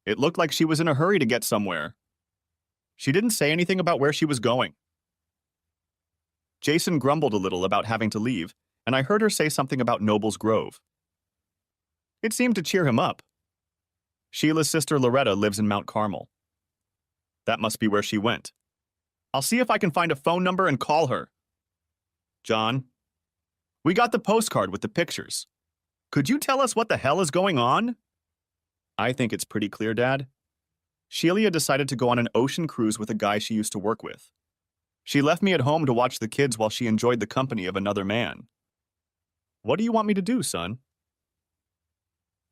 It looked like she was in a hurry to get somewhere. She didn't say anything about where she was going. Jason grumbled a little about having to leave, and I heard her say something about Noble's Grove. It seemed to cheer him up. Sheila's sister Loretta lives in Mount Carmel. That must be where she went. I'll see if I can find a phone number and call her. John, we got the postcard with the pictures. Could you tell us what the hell is going on? I think it's pretty clear, Dad. Sheila decided to go on an ocean cruise with a guy she used to work with. She left me at home to watch the kids while she enjoyed the company of another man. What do you want me to do, son?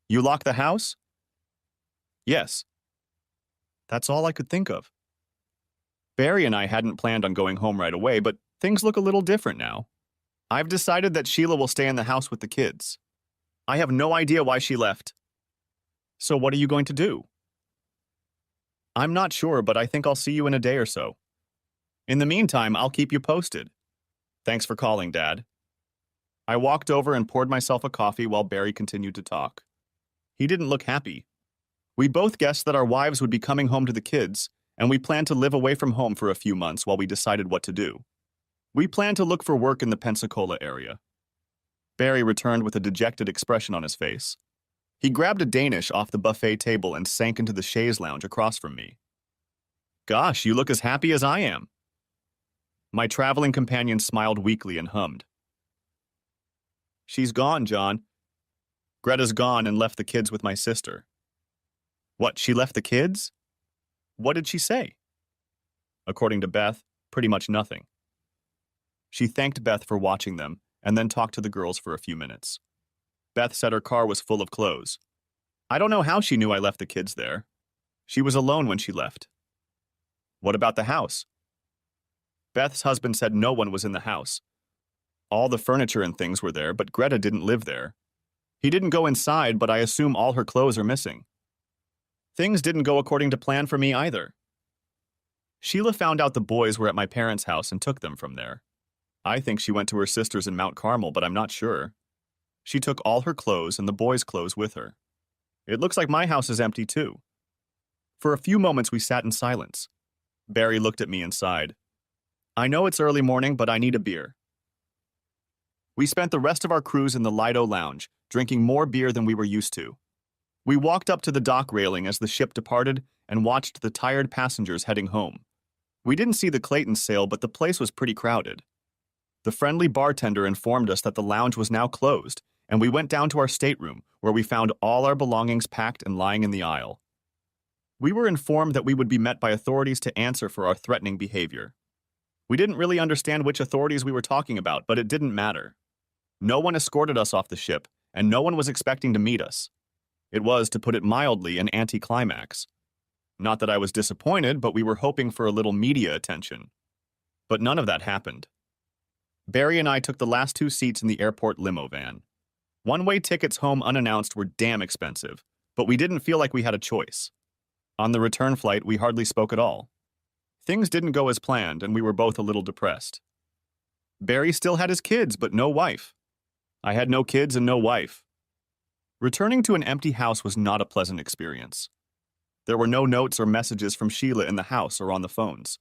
You lock the house? Yes. That's all I could think of. Barry and I hadn't planned on going home right away, but things look a little different now. I've decided that Sheila will stay in the house with the kids. I have no idea why she left. So what are you going to do? I'm not sure, but I think I'll see you in a day or so. In the meantime, I'll keep you posted. Thanks for calling, Dad. I walked over and poured myself a coffee while Barry continued to talk. He didn't look happy. We both guessed that our wives would be coming home to the kids, and we planned to live away from home for a few months while we decided what to do. We planned to look for work in the Pensacola area. Barry returned with a dejected expression on his face. He grabbed a Danish off the buffet table and sank into the chaise lounge across from me. Gosh, you look as happy as I am. My traveling companion smiled weakly and hummed. She's gone, John. Greta's gone and left the kids with my sister. What, she left the kids? What did she say? According to Beth, pretty much nothing. She thanked Beth for watching them and then talked to the girls for a few minutes. Beth said her car was full of clothes. I don't know how she knew I left the kids there. She was alone when she left. What about the house? Beth's husband said no one was in the house. All the furniture and things were there, but Greta didn't live there. He didn't go inside, but I assume all her clothes are missing. Things didn't go according to plan for me either. Sheila found out the boys were at my parents' house and took them from there. I think she went to her sister's in Mount Carmel, but I'm not sure. She took all her clothes and the boys' clothes with her. It looks like my house is empty too. For a few moments we sat in silence. Barry looked at me and sighed. I know it's early morning, but I need a beer. We spent the rest of our cruise in the Lido Lounge, drinking more beer than we were used to. We walked up to the dock railing as the ship departed and watched the tired passengers heading home. We didn't see the Clayton sail, but the place was pretty crowded. The friendly bartender informed us that the lounge was now closed, and we went down to our stateroom, where we found all our belongings packed and lying in the aisle. We were informed that we would be met by authorities to answer for our threatening behavior. We didn't really understand which authorities we were talking about, but it didn't matter. No one escorted us off the ship, and no one was expecting to meet us. It was, to put it mildly, an anticlimax. Not that I was disappointed, but we were hoping for a little media attention. But none of that happened. Barry and I took the last 2 seats in the airport limo van. One-way tickets home unannounced were damn expensive, but we didn't feel like we had a choice. On the return flight, we hardly spoke at all. Things didn't go as planned, and we were both a little depressed. Barry still had his kids, but no wife. I had no kids and no wife. Returning to an empty house was not a pleasant experience. There were no notes or messages from Sheila in the house or on the phones.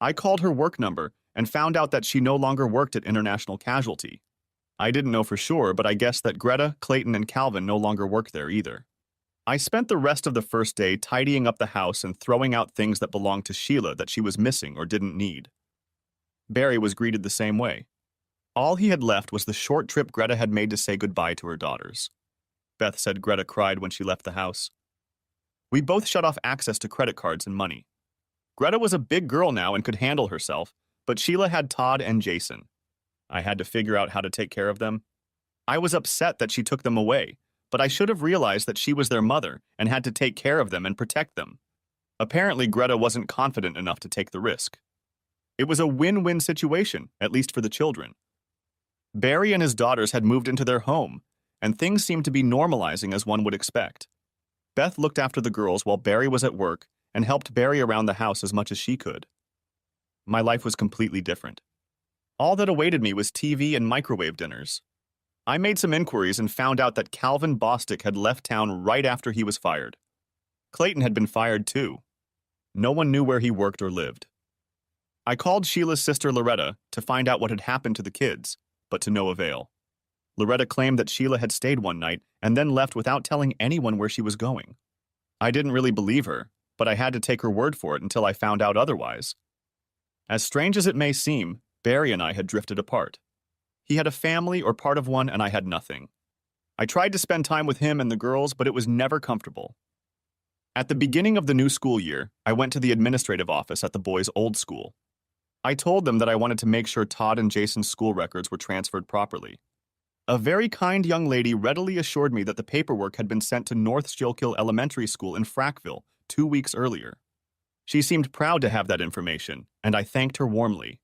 I called her work number and found out that she no longer worked at International Casualty. I didn't know for sure, but I guessed that Greta, Clayton, and Calvin no longer worked there either. I spent the rest of the first day tidying up the house and throwing out things that belonged to Sheila that she was missing or didn't need. Barry was greeted the same way. All he had left was the short trip Greta had made to say goodbye to her daughters. Beth said Greta cried when she left the house. We both shut off access to credit cards and money. Greta was a big girl now and could handle herself, but Sheila had Todd and Jason. I had to figure out how to take care of them. I was upset that she took them away, but I should have realized that she was their mother and had to take care of them and protect them. Apparently, Greta wasn't confident enough to take the risk. It was a win-win situation, at least for the children. Barry and his daughters had moved into their home, and things seemed to be normalizing as one would expect. Beth looked after the girls while Barry was at work and helped Barry around the house as much as she could. My life was completely different. All that awaited me was TV and microwave dinners. I made some inquiries and found out that Calvin Bostic had left town right after he was fired. Clayton had been fired too. No one knew where he worked or lived. I called Sheila's sister Loretta to find out what had happened to the kids, but to no avail. Loretta claimed that Sheila had stayed one night and then left without telling anyone where she was going. I didn't really believe her, but I had to take her word for it until I found out otherwise. As strange as it may seem, Barry and I had drifted apart. He had a family or part of one, and I had nothing. I tried to spend time with him and the girls, but it was never comfortable. At the beginning of the new school year, I went to the administrative office at the boys' old school. I told them that I wanted to make sure Todd and Jason's school records were transferred properly. A very kind young lady readily assured me that the paperwork had been sent to North Schuylkill Elementary School in Frackville 2 weeks earlier. She seemed proud to have that information, and I thanked her warmly.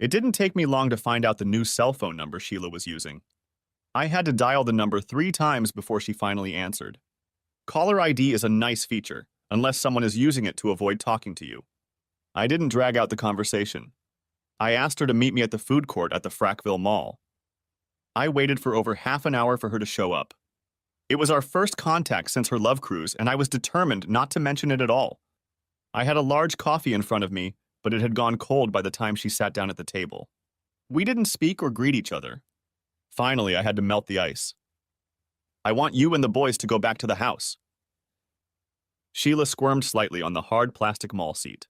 It didn't take me long to find out the new cell phone number Sheila was using. I had to dial the number 3 times before she finally answered. Caller ID is a nice feature, unless someone is using it to avoid talking to you. I didn't drag out the conversation. I asked her to meet me at the food court at the Frackville Mall. I waited for over half an hour for her to show up. It was our first contact since her love cruise, and I was determined not to mention it at all. I had a large coffee in front of me, but it had gone cold by the time she sat down at the table. We didn't speak or greet each other. Finally, I had to melt the ice. I want you and the boys to go back to the house. Sheila squirmed slightly on the hard plastic mall seat.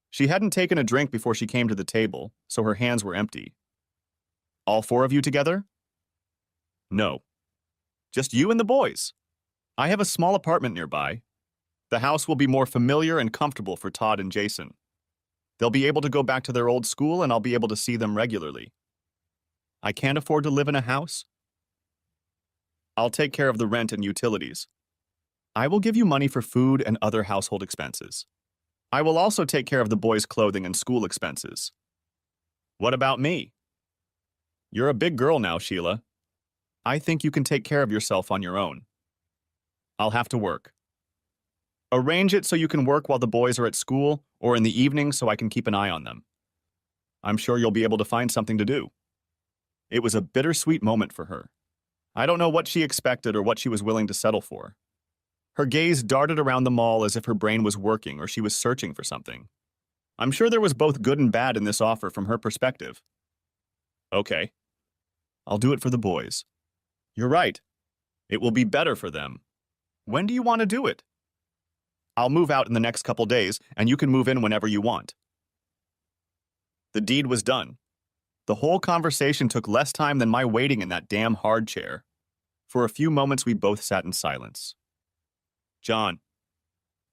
She hadn't taken a drink before she came to the table, so her hands were empty. All four of you together? No. Just you and the boys. I have a small apartment nearby. The house will be more familiar and comfortable for Todd and Jason. They'll be able to go back to their old school, and I'll be able to see them regularly. I can't afford to live in a house. I'll take care of the rent and utilities. I will give you money for food and other household expenses. I will also take care of the boys' clothing and school expenses. What about me? You're a big girl now, Sheila. I think you can take care of yourself on your own. I'll have to work. Arrange it so you can work while the boys are at school or in the evening so I can keep an eye on them. I'm sure you'll be able to find something to do. It was a bittersweet moment for her. I don't know what she expected or what she was willing to settle for. Her gaze darted around the mall as if her brain was working or she was searching for something. I'm sure there was both good and bad in this offer from her perspective. Okay. I'll do it for the boys. You're right. It will be better for them. When do you want to do it? I'll move out in the next couple days, and you can move in whenever you want. The deed was done. The whole conversation took less time than my waiting in that damn hard chair. For a few moments, we both sat in silence. John,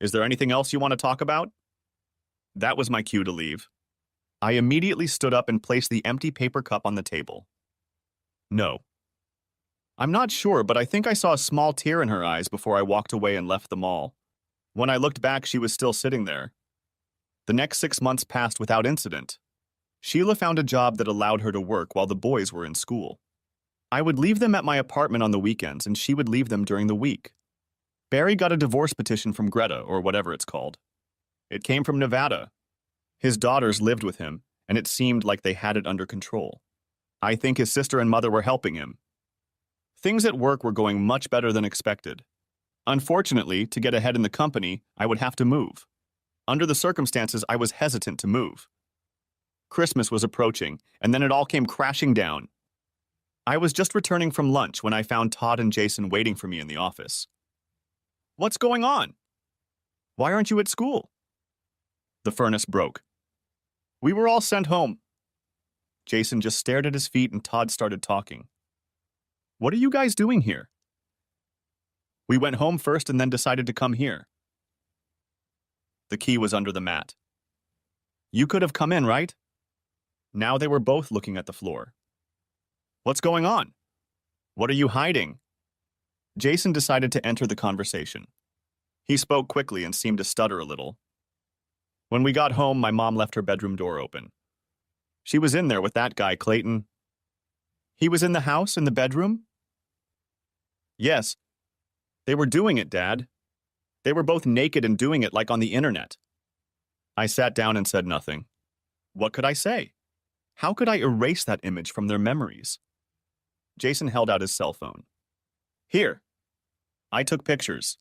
is there anything else you want to talk about? That was my cue to leave. I immediately stood up and placed the empty paper cup on the table. No. I'm not sure, but I think I saw a small tear in her eyes before I walked away and left the mall. When I looked back, she was still sitting there. The next 6 months passed without incident. Sheila found a job that allowed her to work while the boys were in school. I would leave them at my apartment on the weekends, and she would leave them during the week. Barry got a divorce petition from Greta, or whatever it's called. It came from Nevada. His daughters lived with him, and it seemed like they had it under control. I think his sister and mother were helping him. Things at work were going much better than expected. Unfortunately, to get ahead in the company, I would have to move. Under the circumstances, I was hesitant to move. Christmas was approaching, and then it all came crashing down. I was just returning from lunch when I found Todd and Jason waiting for me in the office. What's going on? Why aren't you at school? The furnace broke. We were all sent home. Jason just stared at his feet and Todd started talking. What are you guys doing here? We went home first and then decided to come here. The key was under the mat. You could have come in, right? Now they were both looking at the floor. What's going on? What are you hiding? Jason decided to enter the conversation. He spoke quickly and seemed to stutter a little. When we got home, my mom left her bedroom door open. She was in there with that guy, Clayton. He was in the house, in the bedroom? Yes. They were doing it, Dad. They were both naked and doing it like on the internet. I sat down and said nothing. What could I say? How could I erase that image from their memories? Jason held out his cell phone. Here. I took pictures.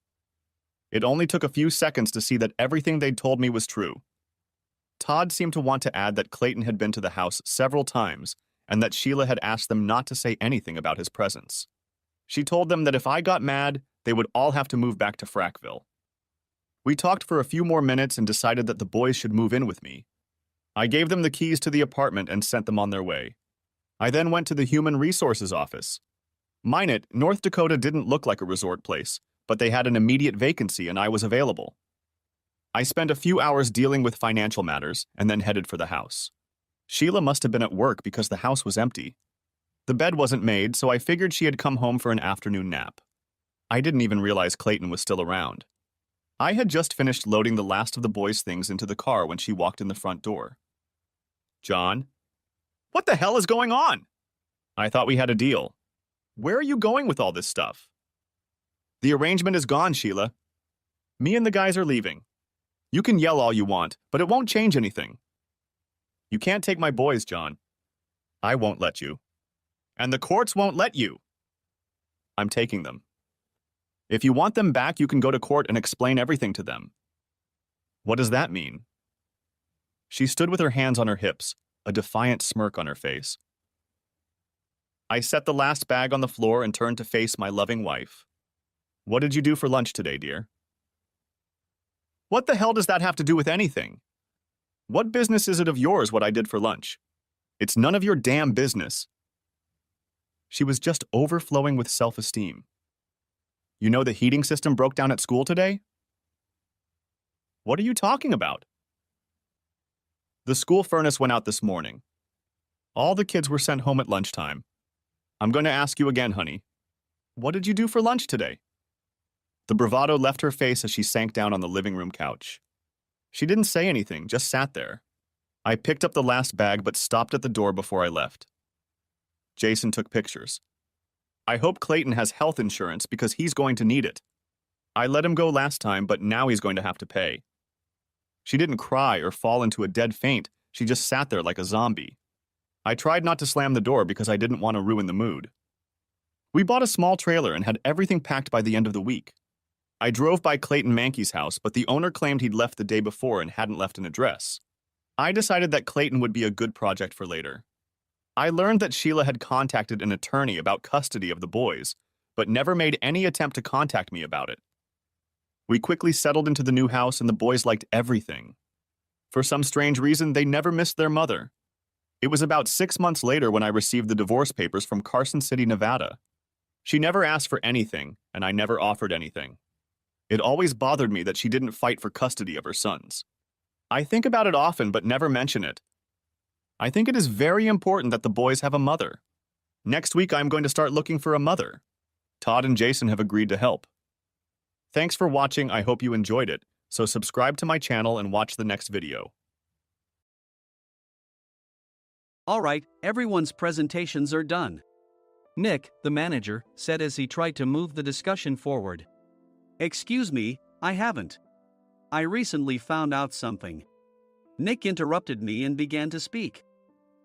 It only took a few seconds to see that everything they'd told me was true. Todd seemed to want to add that Clayton had been to the house several times and that Sheila had asked them not to say anything about his presence. She told them that if I got mad, they would all have to move back to Frackville. We talked for a few more minutes and decided that the boys should move in with me. I gave them the keys to the apartment and sent them on their way. I then went to the Human Resources office. Mind it, North Dakota didn't look like a resort place, but they had an immediate vacancy and I was available. I spent a few hours dealing with financial matters and then headed for the house. Sheila must have been at work because the house was empty. The bed wasn't made, so I figured she had come home for an afternoon nap. I didn't even realize Clayton was still around. I had just finished loading the last of the boys' things into the car when she walked in the front door. John? What the hell is going on? I thought we had a deal. Where are you going with all this stuff? The arrangement is gone, Sheila. Me and the guys are leaving. You can yell all you want, but it won't change anything. You can't take my boys, John. I won't let you. And the courts won't let you. I'm taking them. If you want them back, you can go to court and explain everything to them. What does that mean? She stood with her hands on her hips, a defiant smirk on her face. I set the last bag on the floor and turned to face my loving wife. What did you do for lunch today, dear? What the hell does that have to do with anything? What business is it of yours what I did for lunch? It's none of your damn business. She was just overflowing with self-esteem. You know the heating system broke down at school today? What are you talking about? The school furnace went out this morning. All the kids were sent home at lunchtime. I'm going to ask you again, honey. What did you do for lunch today? The bravado left her face as she sank down on the living room couch. She didn't say anything, just sat there. I picked up the last bag but stopped at the door before I left. Jason took pictures. I hope Clayton has health insurance because he's going to need it. I let him go last time, but now he's going to have to pay. She didn't cry or fall into a dead faint. She just sat there like a zombie. I tried not to slam the door because I didn't want to ruin the mood. We bought a small trailer and had everything packed by the end of the week. I drove by Clayton Mankey's house, but the owner claimed he'd left the day before and hadn't left an address. I decided that Clayton would be a good project for later. I learned that Sheila had contacted an attorney about custody of the boys, but never made any attempt to contact me about it. We quickly settled into the new house and the boys liked everything. For some strange reason, they never missed their mother. It was about 6 months later when I received the divorce papers from Carson City, Nevada. She never asked for anything, and I never offered anything. It always bothered me that she didn't fight for custody of her sons. I think about it often but never mention it. I think it is very important that the boys have a mother. Next week, I'm going to start looking for a mother. Todd and Jason have agreed to help. Thanks for watching. I hope you enjoyed it. So subscribe to my channel and watch the next video. Alright, everyone's presentations are done. Nick, the manager, said as he tried to move the discussion forward. Excuse me, I haven't. I recently found out something. Nick interrupted me and began to speak.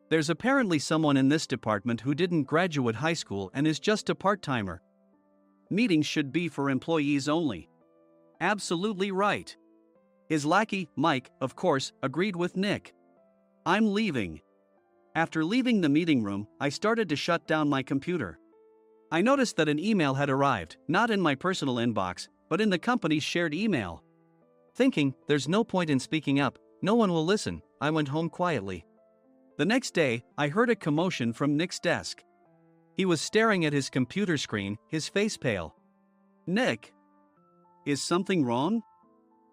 There's apparently someone in this department who didn't graduate high school and is just a part-timer. Meetings should be for employees only. Absolutely right. His lackey, Mike, of course, agreed with Nick. I'm leaving. After leaving the meeting room, I started to shut down my computer. I noticed that an email had arrived, not in my personal inbox, but in the company's shared email. Thinking, there's no point in speaking up, no one will listen, I went home quietly. The next day, I heard a commotion from Nick's desk. He was staring at his computer screen, his face pale. Nick? Is something wrong?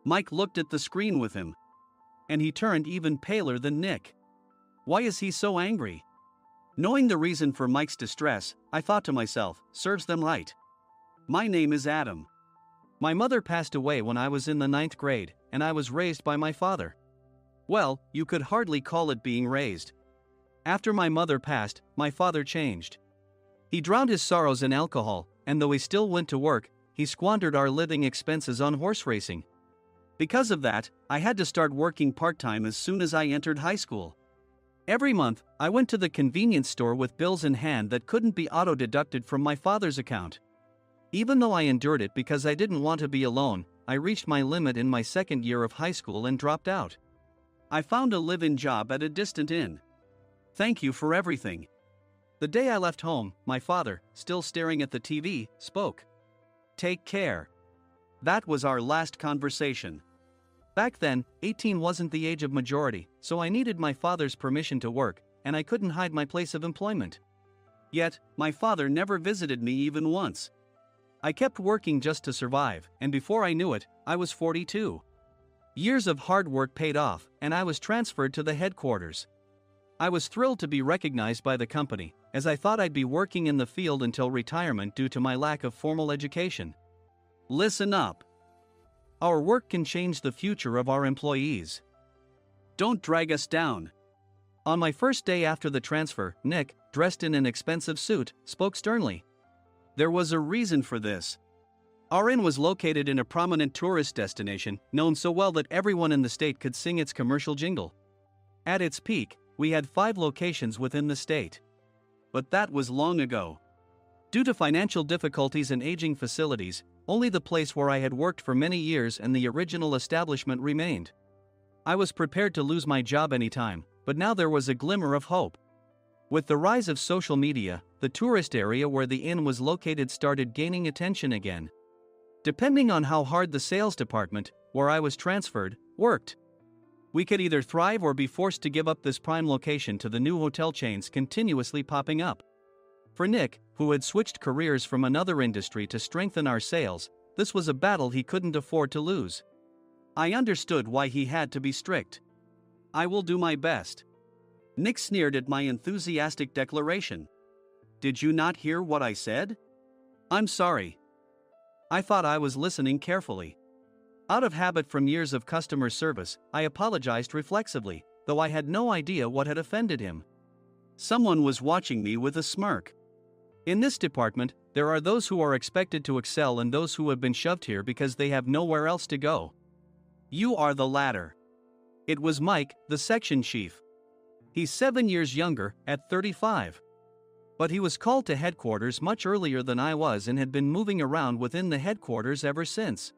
Mike looked at the screen with him. And he turned even paler than Nick. Why is he so angry? Knowing the reason for Mike's distress, I thought to myself, serves them right. My name is Adam. My mother passed away when I was in the 9th grade, and I was raised by my father. Well, you could hardly call it being raised. After my mother passed, my father changed. He drowned his sorrows in alcohol, and though he still went to work, he squandered our living expenses on horse racing. Because of that, I had to start working part-time as soon as I entered high school. Every month, I went to the convenience store with bills in hand that couldn't be auto-deducted from my father's account. Even though I endured it because I didn't want to be alone, I reached my limit in my 2nd year of high school and dropped out. I found a live-in job at a distant inn. Thank you for everything. The day I left home, my father, still staring at the TV, spoke. Take care. That was our last conversation. Back then, 18 wasn't the age of majority, so I needed my father's permission to work, and I couldn't hide my place of employment. Yet, my father never visited me even once. I kept working just to survive, and before I knew it, I was 42. Years of hard work paid off, and I was transferred to the headquarters. I was thrilled to be recognized by the company, as I thought I'd be working in the field until retirement due to my lack of formal education. Listen up. Our work can change the future of our employees. Don't drag us down. On my first day after the transfer, Nick, dressed in an expensive suit, spoke sternly. There was a reason for this. Our inn was located in a prominent tourist destination, known so well that everyone in the state could sing its commercial jingle. At its peak, we had 5 locations within the state. but that was long ago. Due to financial difficulties and aging facilities, only the place where I had worked for many years and the original establishment remained. I was prepared to lose my job anytime, but now there was a glimmer of hope. With the rise of social media, the tourist area where the inn was located started gaining attention again. Depending on how hard the sales department, where I was transferred, worked, we could either thrive or be forced to give up this prime location to the new hotel chains continuously popping up. For Nick, who had switched careers from another industry to strengthen our sales, this was a battle he couldn't afford to lose. I understood why he had to be strict. "I will do my best." Nick sneered at my enthusiastic declaration. "Did you not hear what I said?" "I'm sorry." I thought I was listening carefully. Out of habit from years of customer service, I apologized reflexively, though I had no idea what had offended him. Someone was watching me with a smirk. In this department, there are those who are expected to excel and those who have been shoved here because they have nowhere else to go. You are the latter. It was Mike, the section chief. He's 7 years younger, at 35. But he was called to headquarters much earlier than I was and had been moving around within the headquarters ever since.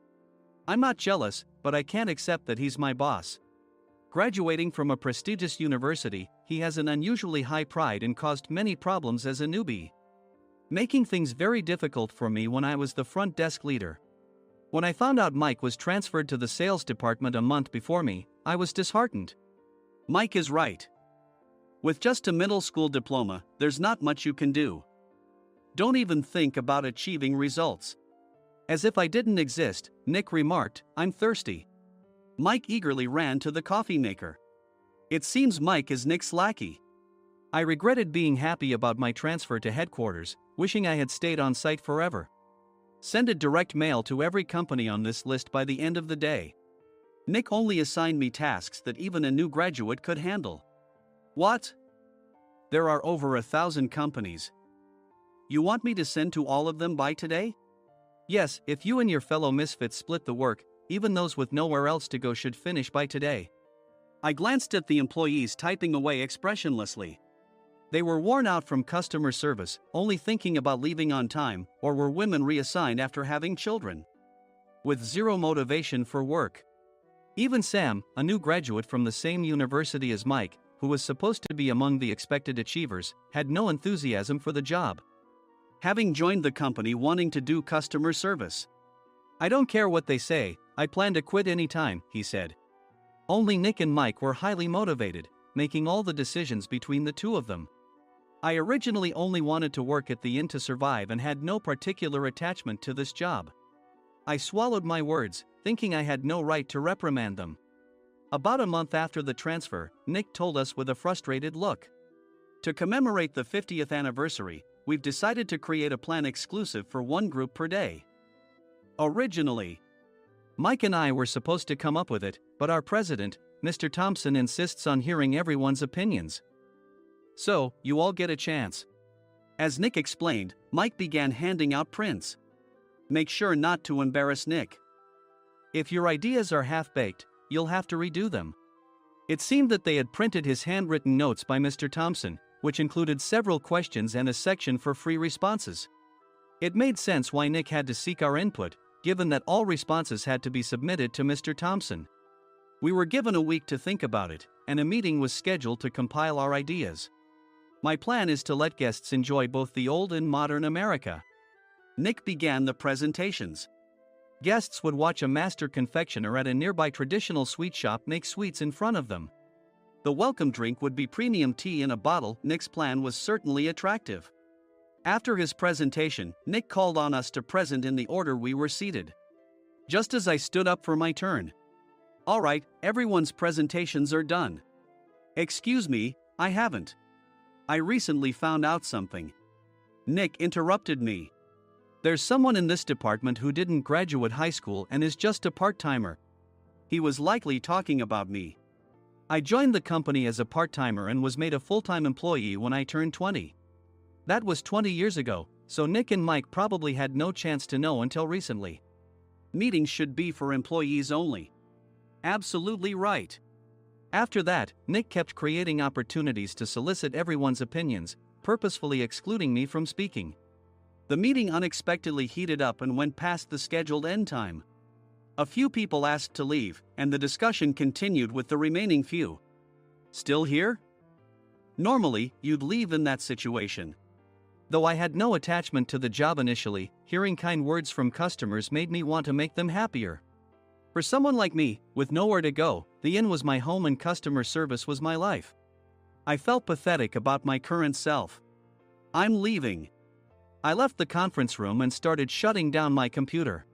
I'm not jealous, but I can't accept that he's my boss. Graduating from a prestigious university, he has an unusually high pride and caused many problems as a newbie, making things very difficult for me when I was the front desk leader. When I found out Mike was transferred to the sales department a month before me, I was disheartened. Mike is right. With just a middle school diploma, there's not much you can do. Don't even think about achieving results. As if I didn't exist, Nick remarked, "I'm thirsty." Mike eagerly ran to the coffee maker. It seems Mike is Nick's lackey. I regretted being happy about my transfer to headquarters, wishing I had stayed on site forever. Send a direct mail to every company on this list by the end of the day. Nick only assigned me tasks that even a new graduate could handle. What? There are over 1,000 companies. You want me to send to all of them by today? Yes, if you and your fellow misfits split the work, even those with nowhere else to go should finish by today. I glanced at the employees typing away expressionlessly. They were worn out from customer service, only thinking about leaving on time, or were women reassigned after having children, with zero motivation for work. Even Sam, a new graduate from the same university as Mike, who was supposed to be among the expected achievers, had no enthusiasm for the job, having joined the company wanting to do customer service. "I don't care what they say, I plan to quit any time," he said. Only Nick and Mike were highly motivated, making all the decisions between the two of them. I originally only wanted to work at the inn to survive and had no particular attachment to this job. I swallowed my words, thinking I had no right to reprimand them. About a month after the transfer, Nick told us with a frustrated look. To commemorate the 50th anniversary, we've decided to create a plan exclusive for one group per day. Originally, Mike and I were supposed to come up with it, but our president, Mr. Thompson, insists on hearing everyone's opinions. So, you all get a chance. As Nick explained, Mike began handing out prints. Make sure not to embarrass Nick. If your ideas are half-baked, you'll have to redo them. It seemed that they had printed his handwritten notes by Mr. Thompson, which included several questions and a section for free responses. It made sense why Nick had to seek our input, given that all responses had to be submitted to Mr. Thompson. We were given a week to think about it, and a meeting was scheduled to compile our ideas. My plan is to let guests enjoy both the old and modern America. Nick began the presentations. Guests would watch a master confectioner at a nearby traditional sweet shop make sweets in front of them. The welcome drink would be premium tea in a bottle. Nick's plan was certainly attractive. After his presentation, Nick called on us to present in the order we were seated. Just as I stood up for my turn. "All right, everyone's presentations are done." "Excuse me, I haven't. I recently found out something." Nick interrupted me. "There's someone in this department who didn't graduate high school and is just a part-timer." He was likely talking about me. I joined the company as a part-timer and was made a full-time employee when I turned 20. That was 20 years ago, so Nick and Mike probably had no chance to know until recently. Meetings should be for employees only. Absolutely right. After that, Nick kept creating opportunities to solicit everyone's opinions, purposefully excluding me from speaking. The meeting unexpectedly heated up and went past the scheduled end time. A few people asked to leave, and the discussion continued with the remaining few. Still here? Normally, you'd leave in that situation. Though I had no attachment to the job initially, hearing kind words from customers made me want to make them happier. For someone like me, with nowhere to go, the inn was my home and customer service was my life. I felt pathetic about my current self. I'm leaving. I left the conference room and started shutting down my computer.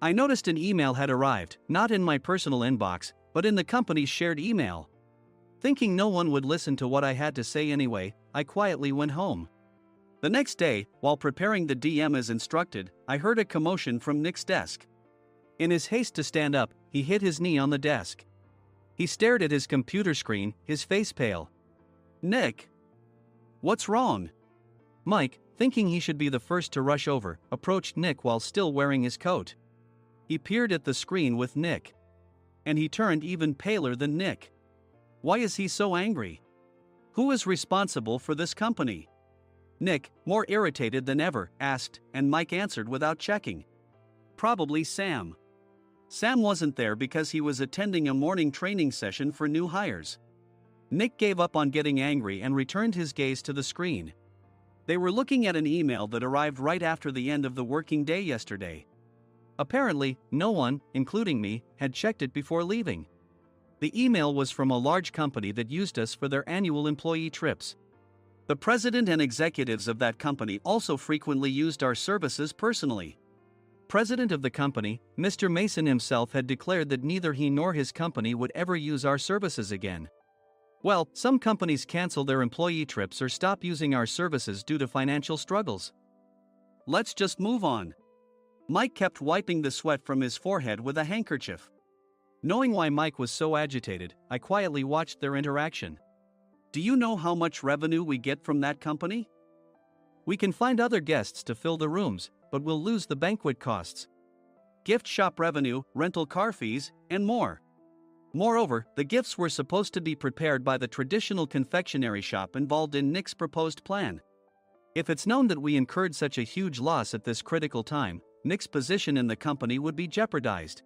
I noticed an email had arrived, not in my personal inbox, but in the company's shared email. Thinking no one would listen to what I had to say anyway, I quietly went home. The next day, while preparing the DM as instructed, I heard a commotion from Nick's desk. In his haste to stand up, he hit his knee on the desk. He stared at his computer screen, his face pale. "Nick! What's wrong?" Mike, thinking he should be the first to rush over, approached Nick while still wearing his coat. He peered at the screen with Nick. And he turned even paler than Nick. Why is he so angry? Who is responsible for this company? Nick, more irritated than ever, asked, and Mike answered without checking. Probably Sam. Sam wasn't there because he was attending a morning training session for new hires. Nick gave up on getting angry and returned his gaze to the screen. They were looking at an email that arrived right after the end of the working day yesterday. Apparently, no one, including me, had checked it before leaving. The email was from a large company that used us for their annual employee trips. The president and executives of that company also frequently used our services personally. President of the company, Mr. Mason himself had declared that neither he nor his company would ever use our services again. Well, some companies cancel their employee trips or stop using our services due to financial struggles. Let's just move on. Mike kept wiping the sweat from his forehead with a handkerchief. Knowing why Mike was so agitated, I quietly watched their interaction. Do you know how much revenue we get from that company? We can find other guests to fill the rooms, but we'll lose the banquet costs, gift shop revenue, rental car fees, and more. Moreover, the gifts were supposed to be prepared by the traditional confectionery shop involved in Nick's proposed plan. If it's known that we incurred such a huge loss at this critical time, Nick's position in the company would be jeopardized.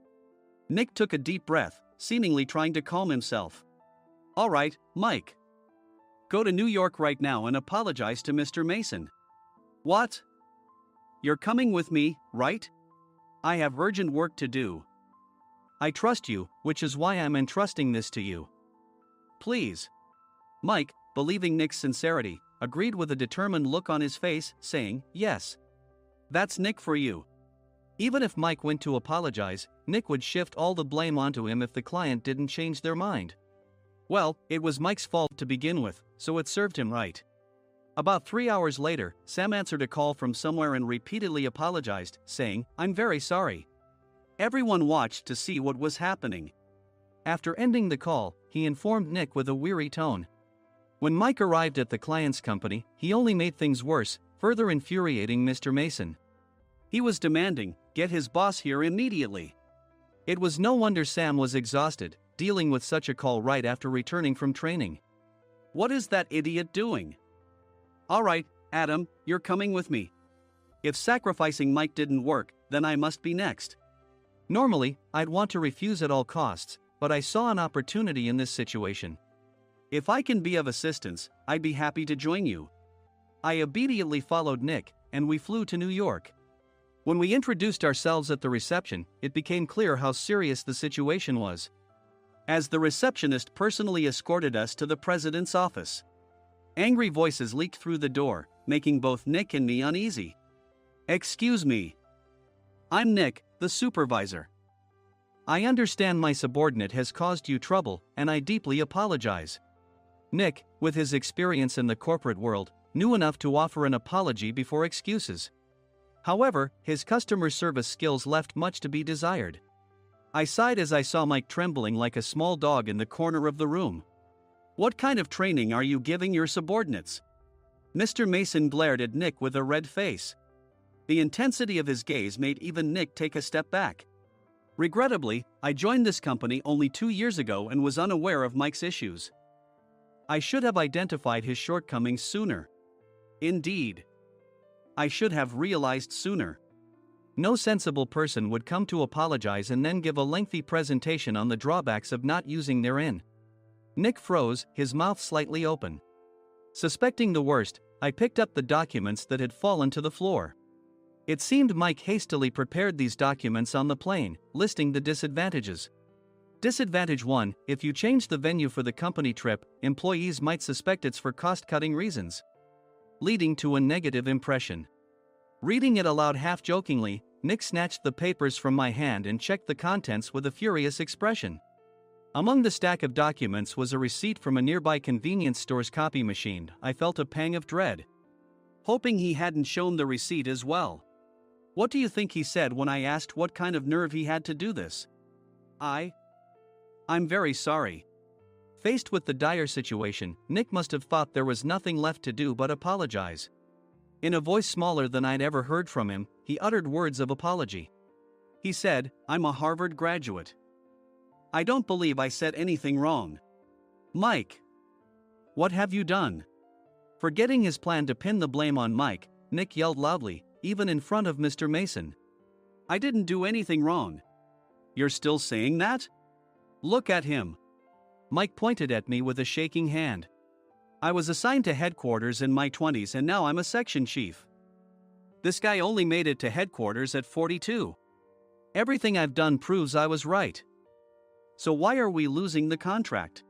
Nick took a deep breath, seemingly trying to calm himself. All right, Mike. Go to New York right now and apologize to Mr. Mason. What? You're coming with me, right? I have urgent work to do. I trust you, which is why I'm entrusting this to you. Please. Mike, believing Nick's sincerity, agreed with a determined look on his face, saying, yes. That's Nick for you. Even if Mike went to apologize, Nick would shift all the blame onto him if the client didn't change their mind. Well, it was Mike's fault to begin with, so it served him right. About 3 hours later, Sam answered a call from somewhere and repeatedly apologized, saying, I'm very sorry. Everyone watched to see what was happening. After ending the call, he informed Nick with a weary tone. When Mike arrived at the client's company, he only made things worse, further infuriating Mr. Mason. He was demanding, get his boss here immediately. It was no wonder Sam was exhausted, dealing with such a call right after returning from training. What is that idiot doing? All right, Adam, you're coming with me. If sacrificing Mike didn't work, then I must be next. Normally, I'd want to refuse at all costs, but I saw an opportunity in this situation. If I can be of assistance, I'd be happy to join you. I obediently followed Nick, and we flew to New York. When we introduced ourselves at the reception, it became clear how serious the situation was, as the receptionist personally escorted us to the president's office. Angry voices leaked through the door, making both Nick and me uneasy. Excuse me. I'm Nick, the supervisor. I understand my subordinate has caused you trouble, and I deeply apologize. Nick, with his experience in the corporate world, knew enough to offer an apology before excuses. However, his customer service skills left much to be desired. I sighed as I saw Mike trembling like a small dog in the corner of the room. What kind of training are you giving your subordinates? Mr. Mason glared at Nick with a red face. The intensity of his gaze made even Nick take a step back. Regrettably, I joined this company only 2 years ago and was unaware of Mike's issues. I should have identified his shortcomings sooner. Indeed, I should have realized sooner. No sensible person would come to apologize and then give a lengthy presentation on the drawbacks of not using their in. Nick froze, his mouth slightly open. Suspecting the worst, I picked up the documents that had fallen to the floor. It seemed Mike hastily prepared these documents on the plane, listing the disadvantages. Disadvantage 1: if you change the venue for the company trip, employees might suspect it's for cost-cutting reasons, leading to a negative impression. Reading it aloud half-jokingly, Nick snatched the papers from my hand and checked the contents with a furious expression. Among the stack of documents was a receipt from a nearby convenience store's copy machine. I felt a pang of dread, hoping he hadn't shown the receipt as well. What do you think he said when I asked what kind of nerve he had to do this? I'm very sorry. Faced with the dire situation, Nick must have thought there was nothing left to do but apologize. In a voice smaller than I'd ever heard from him, he uttered words of apology. He said, "I'm a Harvard graduate. I don't believe I said anything wrong." Mike, what have you done? Forgetting his plan to pin the blame on Mike, Nick yelled loudly, even in front of Mr. Mason. "I didn't do anything wrong." "You're still saying that? Look at him." Mike pointed at me with a shaking hand. "I was assigned to headquarters in my 20s and now I'm a section chief. This guy only made it to headquarters at 42. Everything I've done proves I was right. So why are we losing the contract?"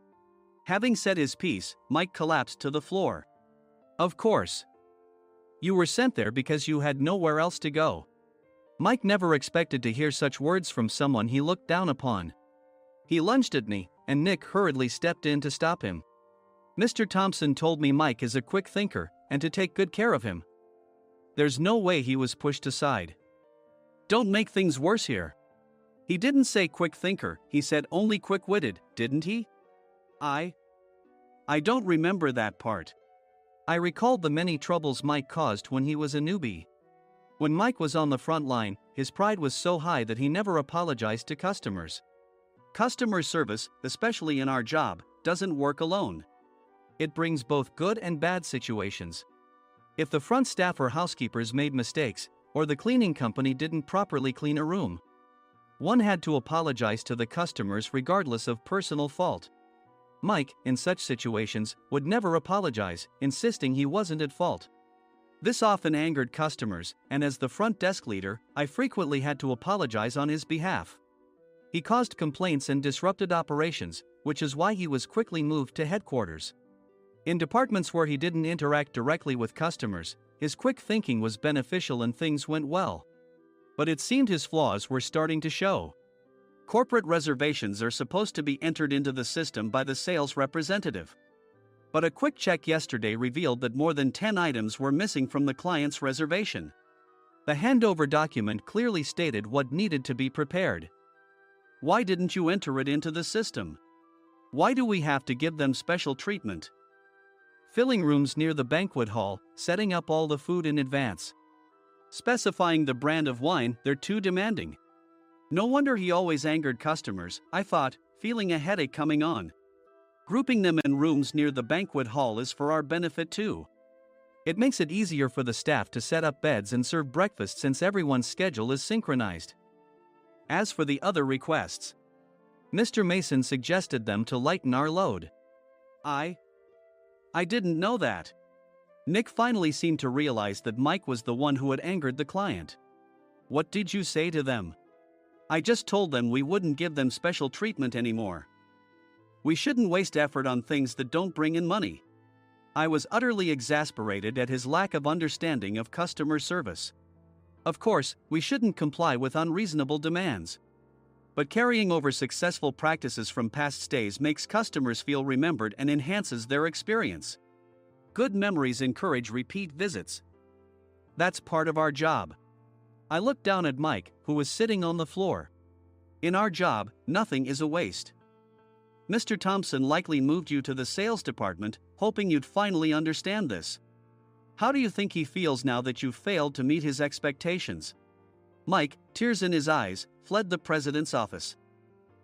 Having said his piece, Mike collapsed to the floor. "Of course. You were sent there because you had nowhere else to go." Mike never expected to hear such words from someone he looked down upon. He lunged at me, and Nick hurriedly stepped in to stop him. "Mr. Thompson told me Mike is a quick thinker, and to take good care of him." There's no way he was pushed aside. "Don't make things worse here." "He didn't say quick thinker, he said only quick-witted, didn't he?" I don't remember that part." I recalled the many troubles Mike caused when he was a newbie. When Mike was on the front line, his pride was so high that he never apologized to customers. Customer service, especially in our job, doesn't work alone. It brings both good and bad situations. If the front staff or housekeepers made mistakes, or the cleaning company didn't properly clean a room, one had to apologize to the customers regardless of personal fault. Mike, in such situations, would never apologize, insisting he wasn't at fault. This often angered customers, and as the front desk leader, I frequently had to apologize on his behalf. He caused complaints and disrupted operations, which is why he was quickly moved to headquarters. In departments where he didn't interact directly with customers, his quick thinking was beneficial and things went well. But it seemed his flaws were starting to show. Corporate reservations are supposed to be entered into the system by the sales representative. But a quick check yesterday revealed that more than 10 items were missing from the client's reservation. The handover document clearly stated what needed to be prepared. Why didn't you enter it into the system? Why do we have to give them special treatment? Filling rooms near the banquet hall, setting up all the food in advance. Specifying the brand of wine, they're too demanding. No wonder he always angered customers, I thought, feeling a headache coming on. Grouping them in rooms near the banquet hall is for our benefit too. It makes it easier for the staff to set up beds and serve breakfast since everyone's schedule is synchronized. As for the other requests, Mr. Mason suggested them to lighten our load. I didn't know that. Nick finally seemed to realize that Mike was the one who had angered the client. What did you say to them? I just told them we wouldn't give them special treatment anymore. We shouldn't waste effort on things that don't bring in money. I was utterly exasperated at his lack of understanding of customer service. Of course, we shouldn't comply with unreasonable demands. But carrying over successful practices from past stays makes customers feel remembered and enhances their experience. Good memories encourage repeat visits. That's part of our job. I looked down at Mike, who was sitting on the floor. In our job, nothing is a waste. Mr. Thompson likely moved you to the sales department, hoping you'd finally understand this. How do you think he feels now that you've failed to meet his expectations? Mike, tears in his eyes, fled the president's office.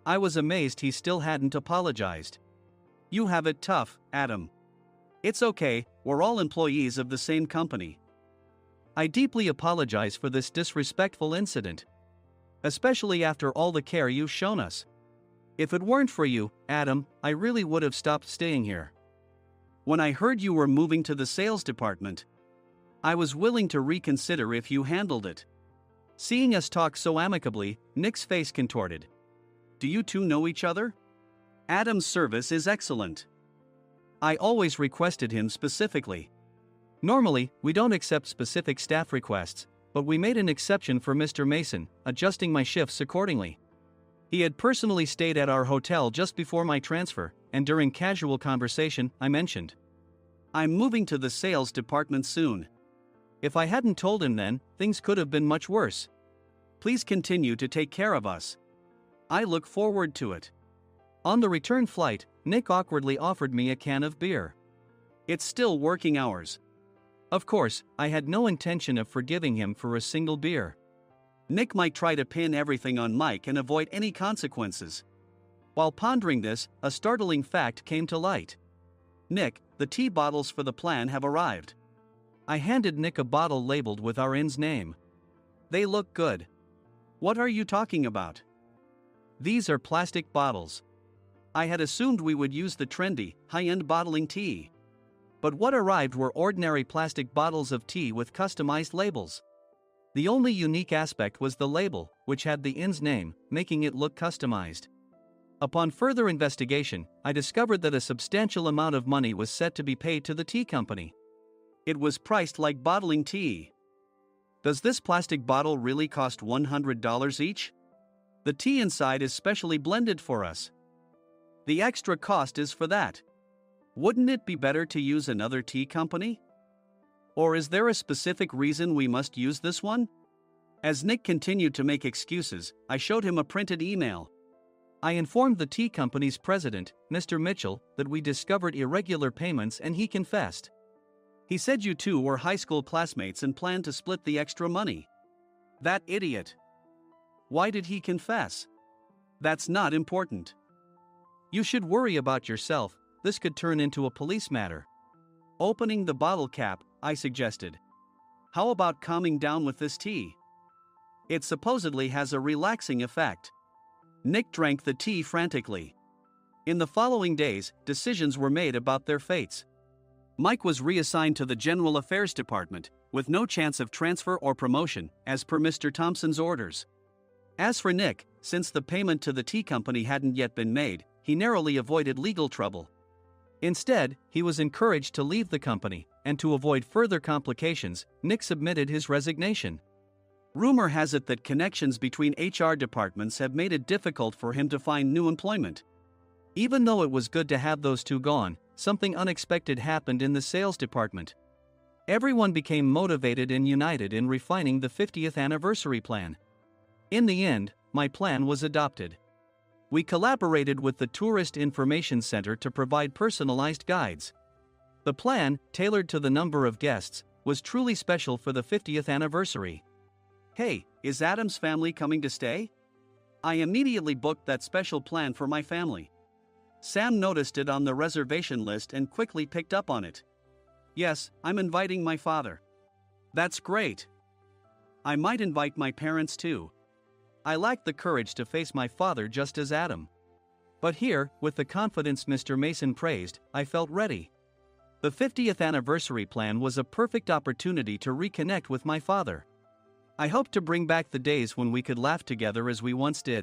I was amazed he still hadn't apologized. You have it tough, Adam. It's okay, we're all employees of the same company. I deeply apologize for this disrespectful incident. Especially after all the care you've shown us. If it weren't for you, Adam, I really would have stopped staying here. When I heard you were moving to the sales department, I was willing to reconsider if you handled it. Seeing us talk so amicably, Nick's face contorted. Do you two know each other? Adam's service is excellent. I always requested him specifically. Normally, we don't accept specific staff requests, but we made an exception for Mr. Mason, adjusting my shifts accordingly. He had personally stayed at our hotel just before my transfer, and during casual conversation, I mentioned, I'm moving to the sales department soon. If I hadn't told him then, things could have been much worse. Please continue to take care of us. I look forward to it. On the return flight, Nick awkwardly offered me a can of beer. It's still working hours. Of course, I had no intention of forgiving him for a single beer. Nick might try to pin everything on Mike and avoid any consequences. While pondering this, a startling fact came to light. Nick, the tea bottles for the plan have arrived. I handed Nick a bottle labeled with our inn's name. They look good. What are you talking about? These are plastic bottles. I had assumed we would use the trendy, high-end bottling tea. But what arrived were ordinary plastic bottles of tea with customized labels. The only unique aspect was the label, which had the inn's name, making it look customized. Upon further investigation, I discovered that a substantial amount of money was set to be paid to the tea company. It was priced like bottling tea. Does this plastic bottle really cost $100 each? The tea inside is specially blended for us. The extra cost is for that. Wouldn't it be better to use another tea company? Or is there a specific reason we must use this one? As Nick continued to make excuses, I showed him a printed email. I informed the tea company's president, Mr. Mitchell, that we discovered irregular payments and he confessed. He said you two were high school classmates and planned to split the extra money. That idiot. Why did he confess? That's not important. You should worry about yourself. This could turn into a police matter. Opening the bottle cap, I suggested. How about calming down with this tea? It supposedly has a relaxing effect. Nick drank the tea frantically. In the following days, decisions were made about their fates. Mike was reassigned to the General Affairs Department, with no chance of transfer or promotion, as per Mr. Thompson's orders. As for Nick, since the payment to the tea company hadn't yet been made, he narrowly avoided legal trouble. Instead, he was encouraged to leave the company, and to avoid further complications, Nick submitted his resignation. Rumor has it that connections between HR departments have made it difficult for him to find new employment. Even though it was good to have those two gone, something unexpected happened in the sales department. Everyone became motivated and united in refining the 50th anniversary plan. In the end, my plan was adopted. We collaborated with the Tourist Information Center to provide personalized guides. The plan, tailored to the number of guests, was truly special for the 50th anniversary. Hey, is Adam's family coming to stay? I immediately booked that special plan for my family. Sam noticed it on the reservation list and quickly picked up on it. Yes, I'm inviting my father. That's great. I might invite my parents too. I lacked the courage to face my father just as Adam. But here, with the confidence Mr. Mason praised, I felt ready. The 50th anniversary plan was a perfect opportunity to reconnect with my father. I hoped to bring back the days when we could laugh together as we once did.